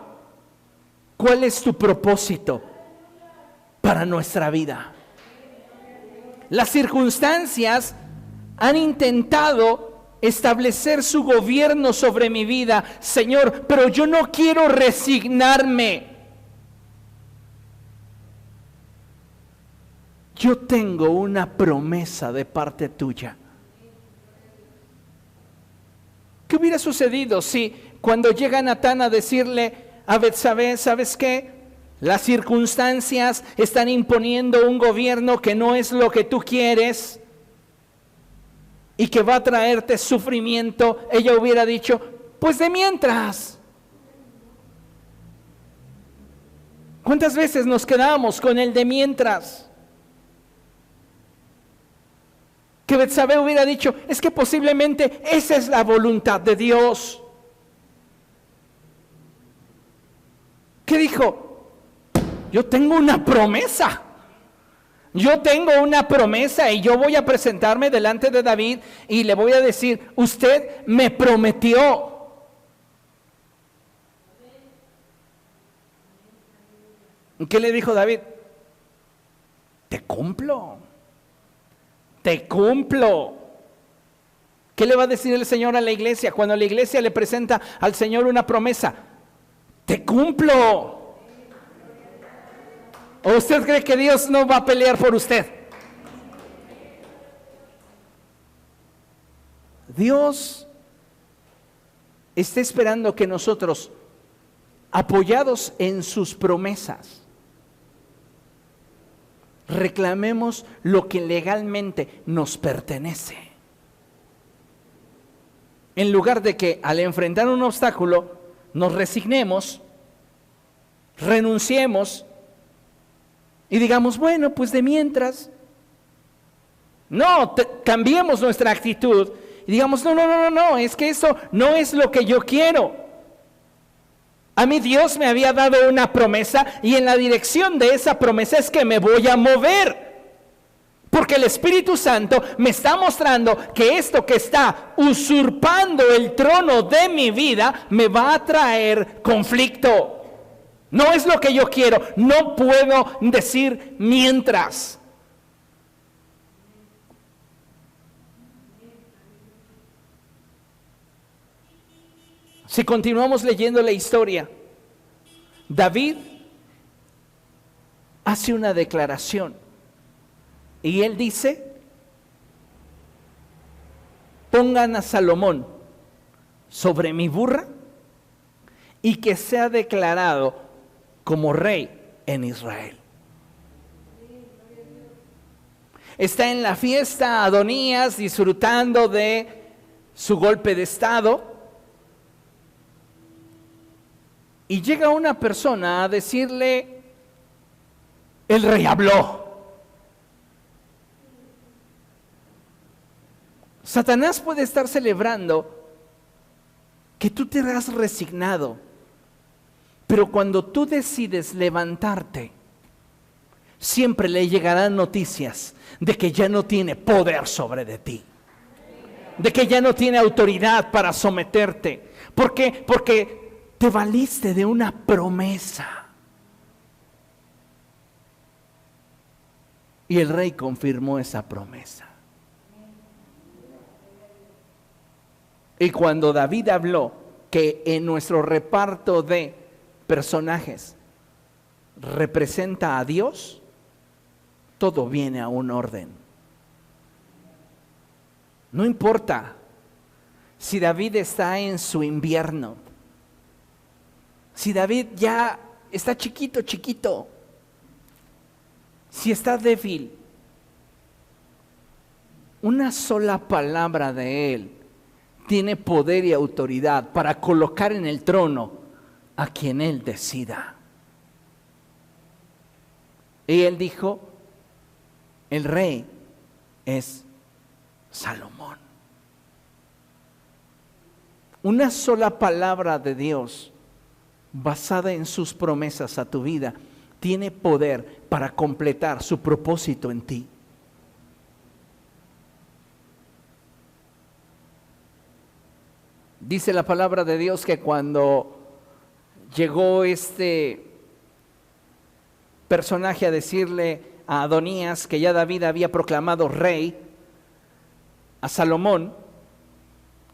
cuál es tu propósito para nuestra vida. Las circunstancias han intentado establecer su gobierno sobre mi vida, Señor, pero yo no quiero resignarme. Yo tengo una promesa de parte tuya. ¿Qué hubiera sucedido si cuando llega Natán a decirle a Betsabé: ¿sabes qué? Las circunstancias están imponiendo un gobierno que no es lo que tú quieres y que va a traerte sufrimiento? Ella hubiera dicho: pues de mientras. ¿Cuántas veces nos quedamos con el de mientras? Que Betsabé hubiera dicho: es que posiblemente esa es la voluntad de Dios. ¿Qué dijo? Yo tengo una promesa. Yo tengo una promesa y yo voy a presentarme delante de David y le voy a decir, usted me prometió. ¿Qué le dijo David? Te cumplo. Te cumplo. ¿Qué le va a decir el Señor a la iglesia cuando la iglesia le presenta al Señor una promesa? Te cumplo. ¿O usted cree que Dios no va a pelear por usted? Dios está esperando que nosotros, apoyados en sus promesas, reclamemos lo que legalmente nos pertenece. En lugar de que al enfrentar un obstáculo nos resignemos, renunciemos y digamos, bueno, pues de mientras. No, cambiemos nuestra actitud y digamos, no, es que eso no es lo que yo quiero. A mí Dios me había dado una promesa y en la dirección de esa promesa es que me voy a mover. Porque el Espíritu Santo me está mostrando que esto que está usurpando el trono de mi vida me va a traer conflicto. No es lo que yo quiero, no puedo decir mientras. Si continuamos leyendo la historia, David hace una declaración y él dice, pongan a Salomón sobre mi burra y que sea declarado como rey en Israel. Está en la fiesta Adonías disfrutando de su golpe de estado y llega una persona a decirle, el rey habló. Satanás puede estar celebrando que tú te has resignado, pero cuando tú decides levantarte, siempre le llegarán noticias de que ya no tiene poder sobre de ti, de que ya no tiene autoridad para someterte. ¿Por qué? Porque te valiste de una promesa. Y el rey confirmó esa promesa. Y cuando David habló que en nuestro reparto de personajes representa a Dios, todo viene a un orden. No importa si David está en su invierno, si David ya está chiquito, si está débil, una sola palabra de él tiene poder y autoridad para colocar en el trono a quien él decida. Y él dijo, el rey es Salomón. Una sola palabra de Dios basada en sus promesas a tu vida tiene poder para completar su propósito en ti. Dice la palabra de Dios que cuando llegó este personaje a decirle a Adonías que ya David había proclamado rey a Salomón,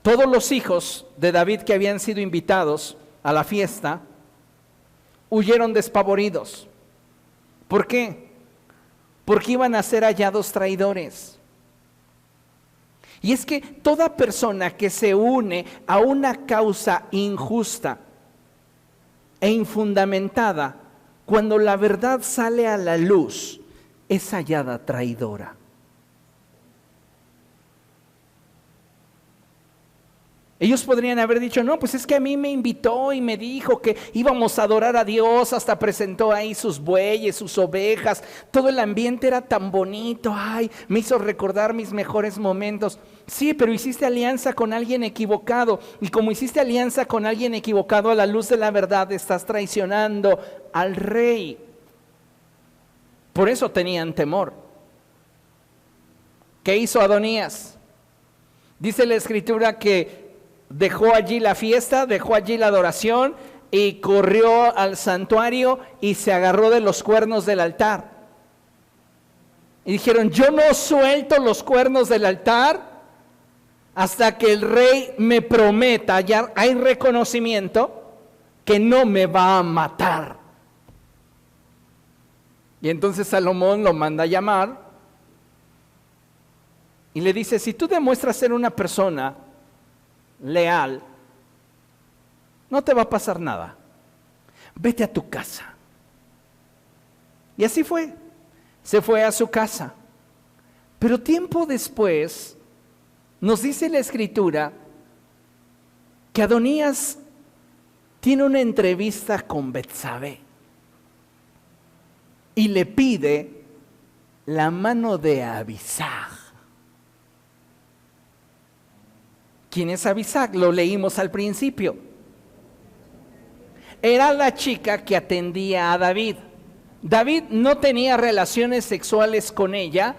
todos los hijos de David que habían sido invitados a la fiesta huyeron despavoridos. ¿Por qué? Porque iban a ser hallados traidores. Y es que toda persona que se une a una causa injusta e infundamentada, cuando la verdad sale a la luz, es hallada traidora. Ellos podrían haber dicho, no, pues es que a mí me invitó y me dijo que íbamos a adorar a Dios, hasta presentó ahí sus bueyes, sus ovejas, todo el ambiente era tan bonito, ay, me hizo recordar mis mejores momentos. Sí, pero hiciste alianza con alguien equivocado, y como hiciste alianza con alguien equivocado, a la luz de la verdad estás traicionando al rey. Por eso tenían temor. ¿Qué hizo Adonías? Dice la Escritura que dejó allí la fiesta, dejó allí la adoración y corrió al santuario y se agarró de los cuernos del altar. Y dijeron, yo no suelto los cuernos del altar hasta que el rey me prometa, ya hay reconocimiento, que no me va a matar. Y entonces Salomón lo manda a llamar y le dice, si tú demuestras ser una persona leal, no te va a pasar nada. Vete a tu casa. Y así fue. Se fue a su casa. Pero tiempo después, nos dice la Escritura que Adonías tiene una entrevista con Betsabé y le pide la mano de Abisag. ¿Quién es Abisag? Lo leímos al principio. Era la chica que atendía a David. David no tenía relaciones sexuales con ella,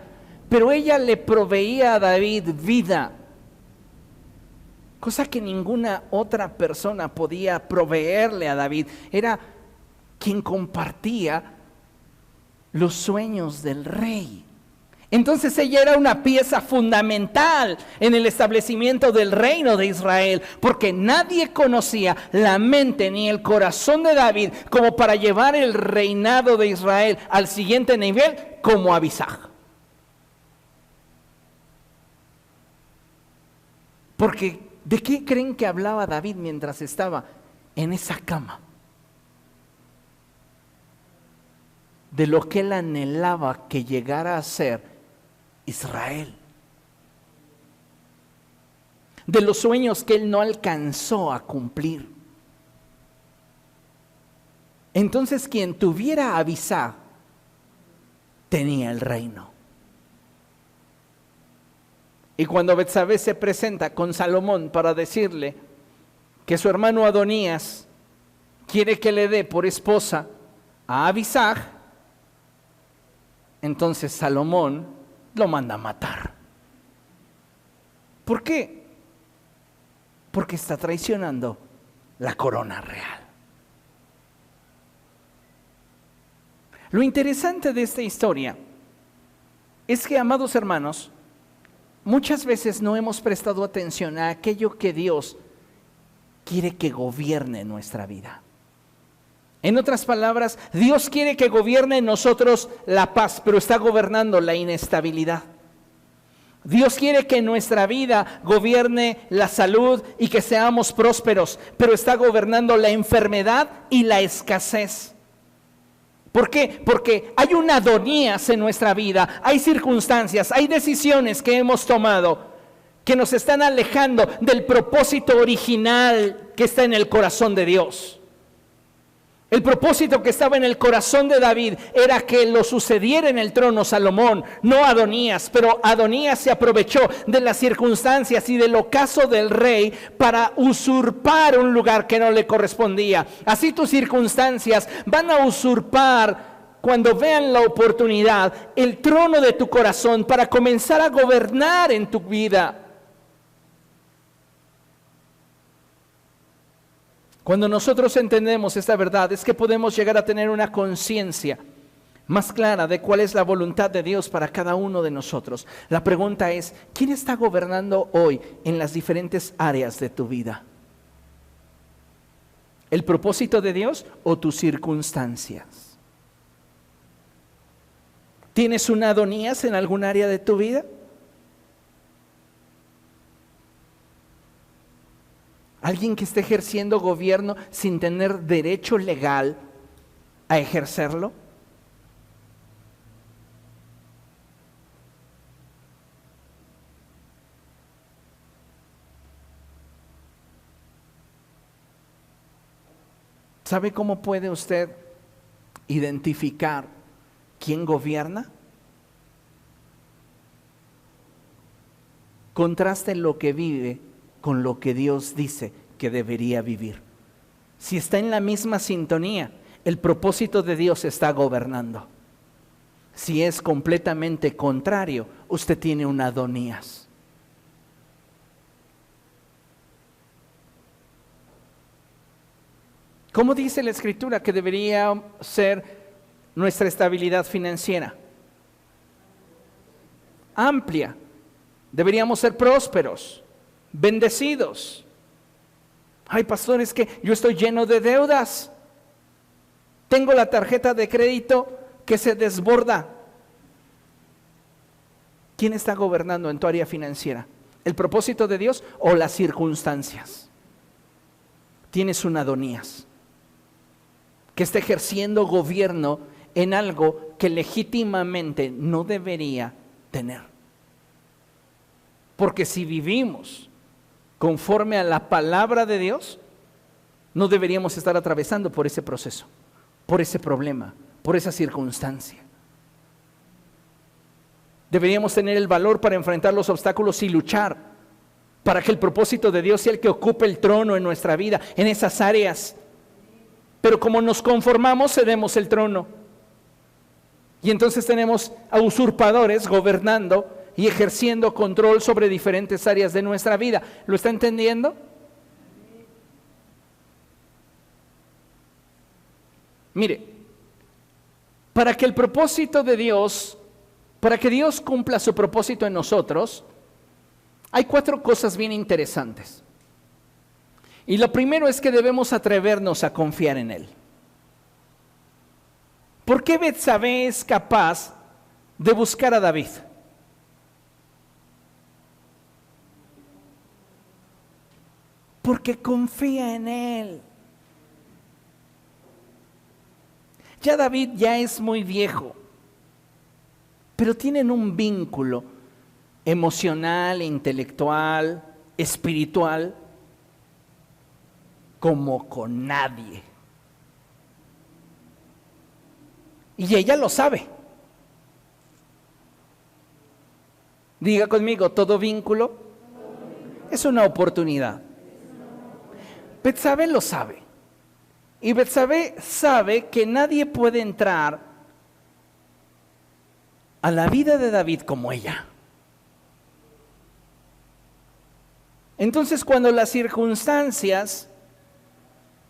pero ella le proveía a David vida, cosa que ninguna otra persona podía proveerle a David. Era quien compartía los sueños del rey. Entonces ella era una pieza fundamental en el establecimiento del reino de Israel, porque nadie conocía la mente ni el corazón de David como para llevar el reinado de Israel al siguiente nivel como Abisag. Porque ¿de qué creen que hablaba David mientras estaba en esa cama? De lo que él anhelaba que llegara a ser Israel, de los sueños que él no alcanzó a cumplir. Entonces quien tuviera a Abisag tenía el reino. Y cuando Betsabé se presenta con Salomón para decirle que su hermano Adonías quiere que le dé por esposa a Abisag, entonces Salomón lo manda a matar. ¿Por qué? Porque está traicionando la corona real. Lo interesante de esta historia es que, amados hermanos, muchas veces no hemos prestado atención a aquello que Dios quiere que gobierne nuestra vida. En otras palabras, Dios quiere que gobierne en nosotros la paz, pero está gobernando la inestabilidad. Dios quiere que en nuestra vida gobierne la salud y que seamos prósperos, pero está gobernando la enfermedad y la escasez. ¿Por qué? Porque hay un Adonías en nuestra vida, hay circunstancias, hay decisiones que hemos tomado que nos están alejando del propósito original que está en el corazón de Dios. El propósito que estaba en el corazón de David era que lo sucediera en el trono Salomón, no Adonías, pero Adonías se aprovechó de las circunstancias y del ocaso del rey para usurpar un lugar que no le correspondía. Así tus circunstancias van a usurpar, cuando vean la oportunidad, el trono de tu corazón para comenzar a gobernar en tu vida. Cuando nosotros entendemos esta verdad, es que podemos llegar a tener una conciencia más clara de cuál es la voluntad de Dios para cada uno de nosotros. La pregunta es, ¿quién está gobernando hoy en las diferentes áreas de tu vida? ¿El propósito de Dios o tus circunstancias? ¿Tienes un Adonías en algún área de tu vida? Alguien que esté ejerciendo gobierno sin tener derecho legal a ejercerlo. ¿Sabe cómo puede usted identificar quién gobierna? Contraste lo que vive con lo que Dios dice que debería vivir. Si está en la misma sintonía, el propósito de Dios está gobernando. Si es completamente contrario, usted tiene un Adonías. ¿Cómo dice la Escritura que debería ser nuestra estabilidad financiera? Amplia. Deberíamos ser prósperos, bendecidos. Ay, pastor, es que yo estoy lleno de deudas. Tengo la tarjeta de crédito que se desborda. ¿Quién está gobernando en tu área financiera? ¿El propósito de Dios o las circunstancias? Tienes un Adonías que está ejerciendo gobierno en algo que legítimamente no debería tener. Porque si vivimos conforme a la palabra de Dios, no deberíamos estar atravesando por ese proceso, por ese problema, por esa circunstancia. Deberíamos tener el valor para enfrentar los obstáculos y luchar para que el propósito de Dios sea el que ocupe el trono en nuestra vida, en esas áreas. Pero como nos conformamos, cedemos el trono. Y entonces tenemos a usurpadores gobernando y ejerciendo control sobre diferentes áreas de nuestra vida. ¿Lo está entendiendo? Mire, para que el propósito de Dios, para que Dios cumpla su propósito en nosotros, hay 4 cosas bien interesantes. Y lo primero es que debemos atrevernos a confiar en Él. ¿Por qué Betsabé es capaz de buscar a David? Porque confía en Él. Ya David ya es muy viejo, pero tienen un vínculo emocional, intelectual, espiritual, como con nadie. Y ella lo sabe. Diga conmigo, todo vínculo es una oportunidad. Betsabé lo sabe. Y Betsabé sabe que nadie puede entrar a la vida de David como ella. Entonces, cuando las circunstancias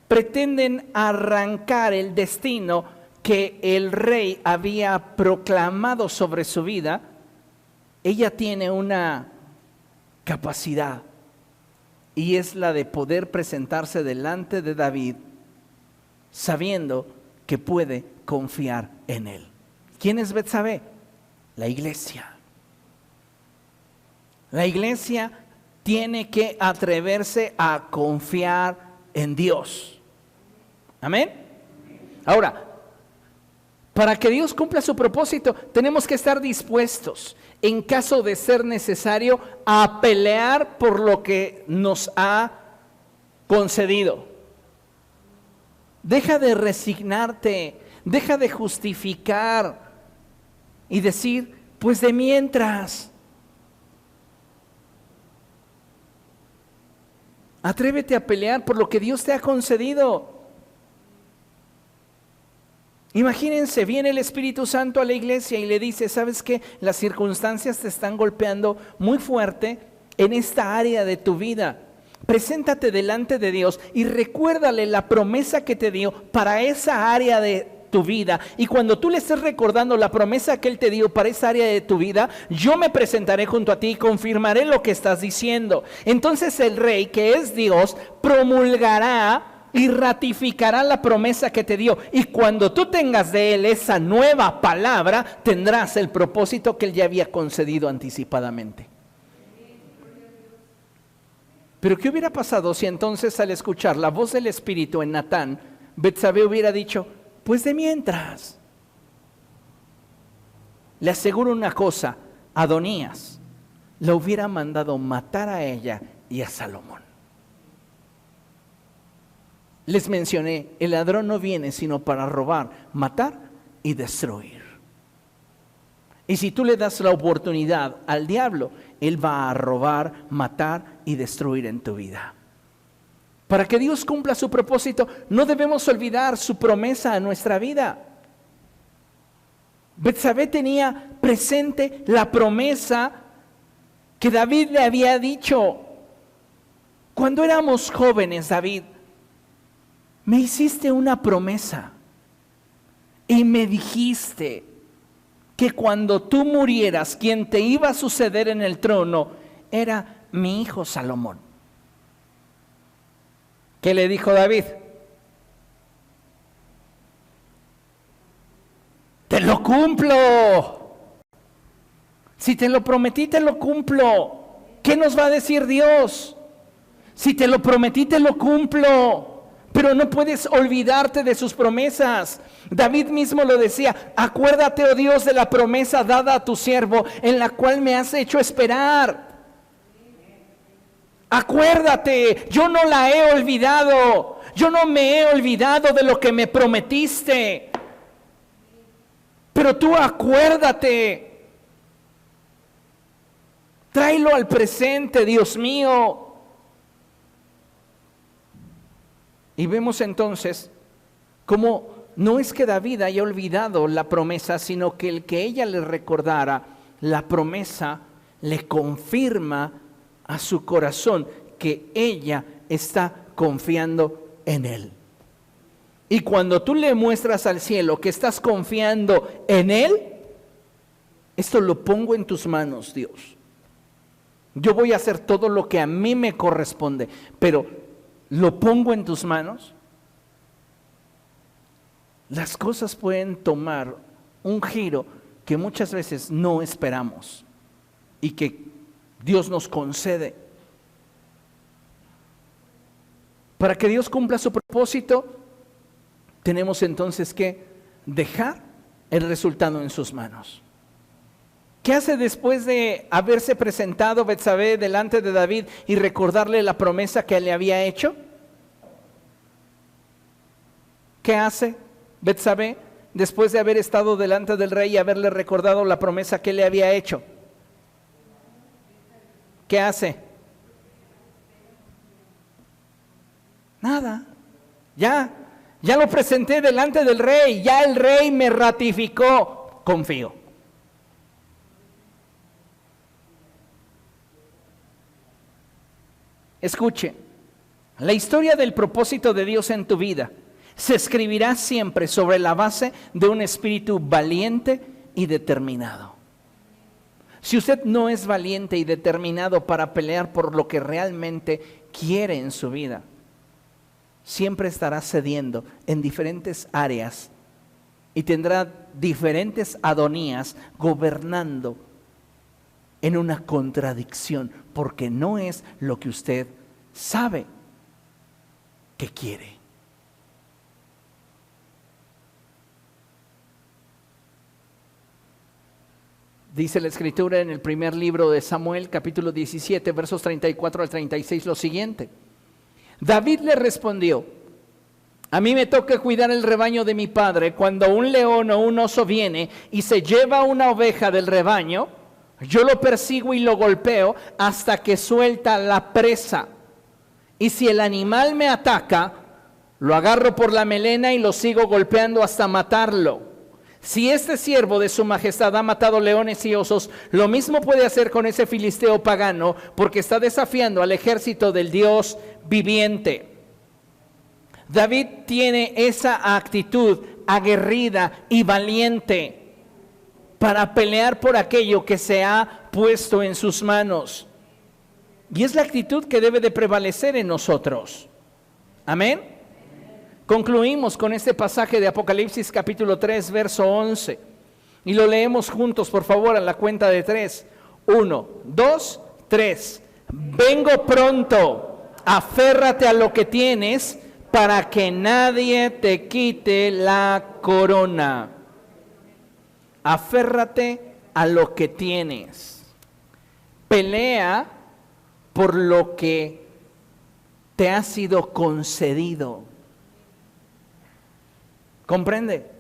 pretenden arrancar el destino que el rey había proclamado sobre su vida, ella tiene una capacidad, y es la de poder presentarse delante de David sabiendo que puede confiar en él. ¿Quién es Betsabé? La iglesia. La iglesia tiene que atreverse a confiar en Dios. Amén. Ahora, para que Dios cumpla su propósito, tenemos que estar dispuestos, en caso de ser necesario, a pelear por lo que nos ha concedido. Deja de resignarte, deja de justificar y decir, pues de mientras. Atrévete a pelear por lo que Dios te ha concedido. Imagínense, viene el Espíritu Santo a la iglesia y le dice, ¿sabes qué? Las circunstancias te están golpeando muy fuerte en esta área de tu vida. Preséntate delante de Dios y recuérdale la promesa que te dio para esa área de tu vida. Y cuando tú le estés recordando la promesa que Él te dio para esa área de tu vida, yo me presentaré junto a ti y confirmaré lo que estás diciendo. Entonces el Rey, que es Dios, promulgará y ratificará la promesa que te dio. Y cuando tú tengas de Él esa nueva palabra, tendrás el propósito que Él ya había concedido anticipadamente. Pero ¿qué hubiera pasado si entonces, al escuchar la voz del Espíritu en Natán, Betsabé hubiera dicho, pues de mientras? Le aseguro una cosa, Adonías la hubiera mandado matar a ella y a Salomón. Les mencioné, el ladrón no viene sino para robar, matar y destruir. Y si tú le das la oportunidad al diablo, él va a robar, matar y destruir en tu vida. Para que Dios cumpla su propósito, no debemos olvidar su promesa a nuestra vida. Betsabé tenía presente la promesa que David le había dicho. Cuando éramos jóvenes, David, me hiciste una promesa y me dijiste que cuando tú murieras, quien te iba a suceder en el trono era mi hijo Salomón. ¿Qué le dijo David? Te lo cumplo. Si te lo prometí, te lo cumplo. ¿Qué nos va a decir Dios? Si te lo prometí, te lo cumplo. Pero no puedes olvidarte de sus promesas. David mismo lo decía: acuérdate, oh Dios, de la promesa dada a tu siervo, en la cual me has hecho esperar. Acuérdate, yo no la he olvidado. Yo no me he olvidado de lo que me prometiste. Pero tú acuérdate. Tráelo al presente, Dios mío. Y vemos entonces cómo no es que David haya olvidado la promesa, sino que el que ella le recordara la promesa le confirma a su corazón que ella está confiando en él. Y cuando tú le muestras al cielo que estás confiando en él, esto lo pongo en tus manos, Dios. Yo voy a hacer todo lo que a mí me corresponde, pero lo pongo en tus manos. Las cosas pueden tomar un giro que muchas veces no esperamos y que Dios nos concede. Para que Dios cumpla su propósito, tenemos entonces que dejar el resultado en sus manos. ¿Qué hace después de haberse presentado Betsabé delante de David y recordarle la promesa que le había hecho? ¿Qué hace Betsabé después de haber estado delante del rey y haberle recordado la promesa que le había hecho? ¿Qué hace? Nada. Ya lo presenté delante del rey, ya el rey me ratificó, confío. Escuche, la historia del propósito de Dios en tu vida se escribirá siempre sobre la base de un espíritu valiente y determinado. Si usted no es valiente y determinado para pelear por lo que realmente quiere en su vida, siempre estará cediendo en diferentes áreas y tendrá diferentes Adonías gobernando en una contradicción, porque no es lo que usted sabe que quiere. Dice la Escritura en el primer libro de Samuel, capítulo 17, versos 34 al 36, lo siguiente. David le respondió: a mí me toca cuidar el rebaño de mi padre. Cuando un león o un oso viene y se lleva una oveja del rebaño, yo lo persigo y lo golpeo hasta que suelta la presa. Y si el animal me ataca, lo agarro por la melena y lo sigo golpeando hasta matarlo. Si este siervo de su majestad ha matado leones y osos, lo mismo puede hacer con ese filisteo pagano, porque está desafiando al ejército del Dios viviente. David tiene esa actitud aguerrida y valiente para pelear por aquello que se ha puesto en sus manos. Y es la actitud que debe de prevalecer en nosotros. Amén. Concluimos con este pasaje de Apocalipsis capítulo 3, verso 11. Y lo leemos juntos, por favor, a la cuenta de 3. 1, 2, 3. Vengo pronto, aférrate a lo que tienes para que nadie te quite la corona. Aférrate a lo que tienes. Pelea por lo que te ha sido concedido. ¿Comprende?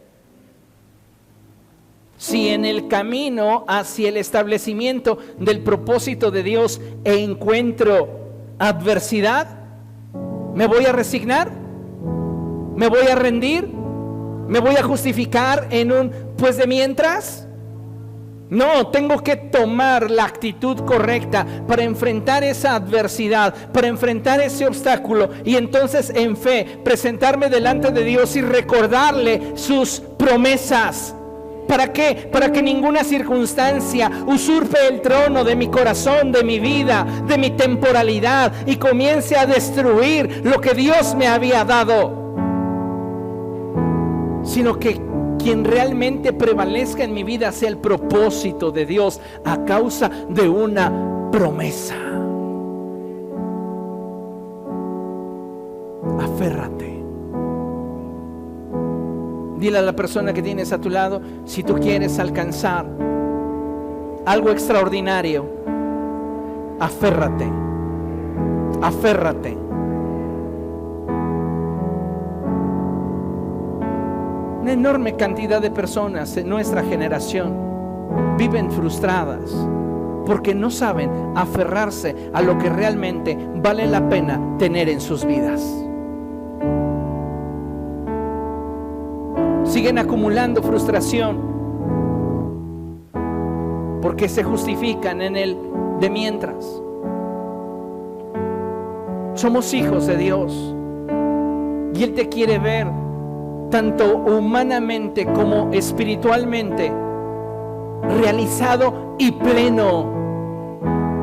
Si en el camino hacia el establecimiento del propósito de Dios encuentro adversidad, ¿me voy a resignar? ¿Me voy a rendir? ¿Me voy a justificar en un Pues de mientras, no, tengo que tomar la actitud correcta para enfrentar esa adversidad, para enfrentar ese obstáculo, y entonces en fe presentarme delante de Dios y recordarle sus promesas. ¿Para qué? Para que ninguna circunstancia usurpe el trono de mi corazón, de mi vida, de mi temporalidad, y comience a destruir lo que Dios me había dado, sino que quien realmente prevalezca en mi vida sea el propósito de Dios a causa de una promesa. Aférrate. Dile a la persona que tienes a tu lado, si tú quieres alcanzar algo extraordinario, aférrate. Aférrate. Una enorme cantidad de personas en nuestra generación viven frustradas porque no saben aferrarse a lo que realmente vale la pena tener en sus vidas. Siguen acumulando frustración porque se justifican en el de mientras. Somos hijos de Dios y Él te quiere ver tanto humanamente como espiritualmente realizado y pleno.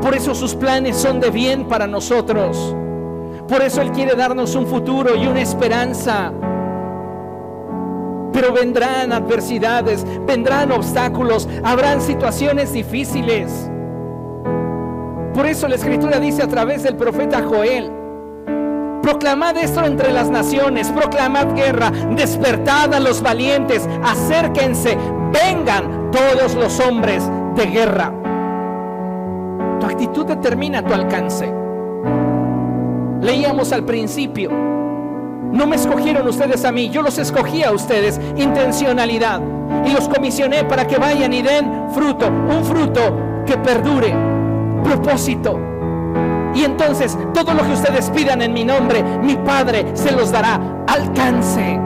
Por eso sus planes son de bien para nosotros. Por eso Él quiere darnos un futuro y una esperanza. Pero vendrán adversidades, vendrán obstáculos, habrán situaciones difíciles. Por eso la Escritura dice a través del profeta Joel: proclamad esto entre las naciones, proclamad guerra, despertad a los valientes, acérquense, vengan todos los hombres de guerra. Tu actitud determina tu alcance. Leíamos al principio: no me escogieron ustedes a mí, yo los escogí a ustedes. Intencionalidad. Y los comisioné para que vayan y den fruto, un fruto que perdure. Propósito. Y entonces todo lo que ustedes pidan en mi nombre, mi Padre se los dará. Alcance.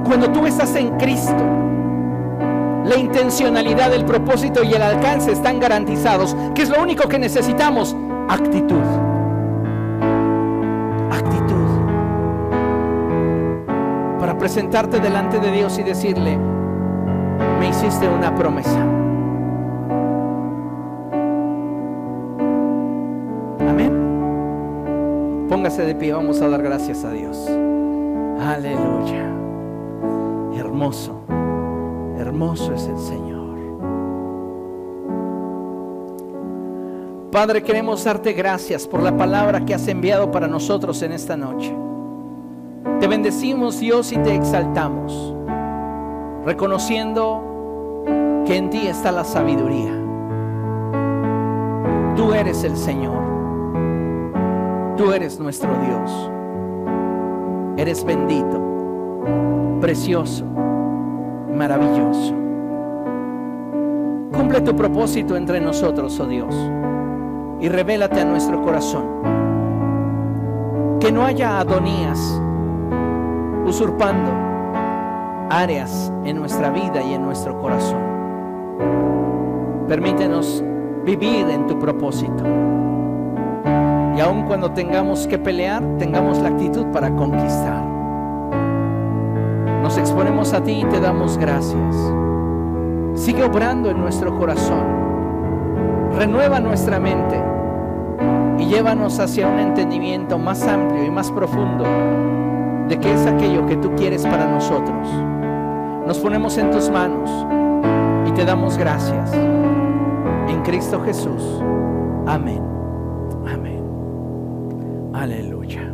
Cuando tú estás en Cristo, la intencionalidad, el propósito y el alcance están garantizados. ¿Qué es lo único que necesitamos? Actitud. Actitud. Para presentarte delante de Dios y decirle: me hiciste una promesa. Amén. Póngase de pie, vamos a dar gracias a Dios. Aleluya. Hermoso, hermoso es el Señor. Padre, queremos darte gracias por la palabra que has enviado para nosotros en esta noche. Te bendecimos, Dios, y te exaltamos, reconociendo que en ti está la sabiduría. Tú eres el Señor. Tú eres nuestro Dios. Eres bendito, precioso, maravilloso. Cumple tu propósito entre nosotros, oh Dios, y revélate a nuestro corazón. Que no haya Adonías usurpando áreas en nuestra vida y en nuestro corazón. Permítenos vivir en tu propósito. Y aun cuando tengamos que pelear, tengamos la actitud para conquistar. Nos exponemos a ti y te damos gracias. Sigue obrando en nuestro corazón. Renueva nuestra mente y llévanos hacia un entendimiento más amplio y más profundo de qué es aquello que tú quieres para nosotros. Nos ponemos en tus manos y te damos gracias. En Cristo Jesús. Amén. Amén. Aleluya.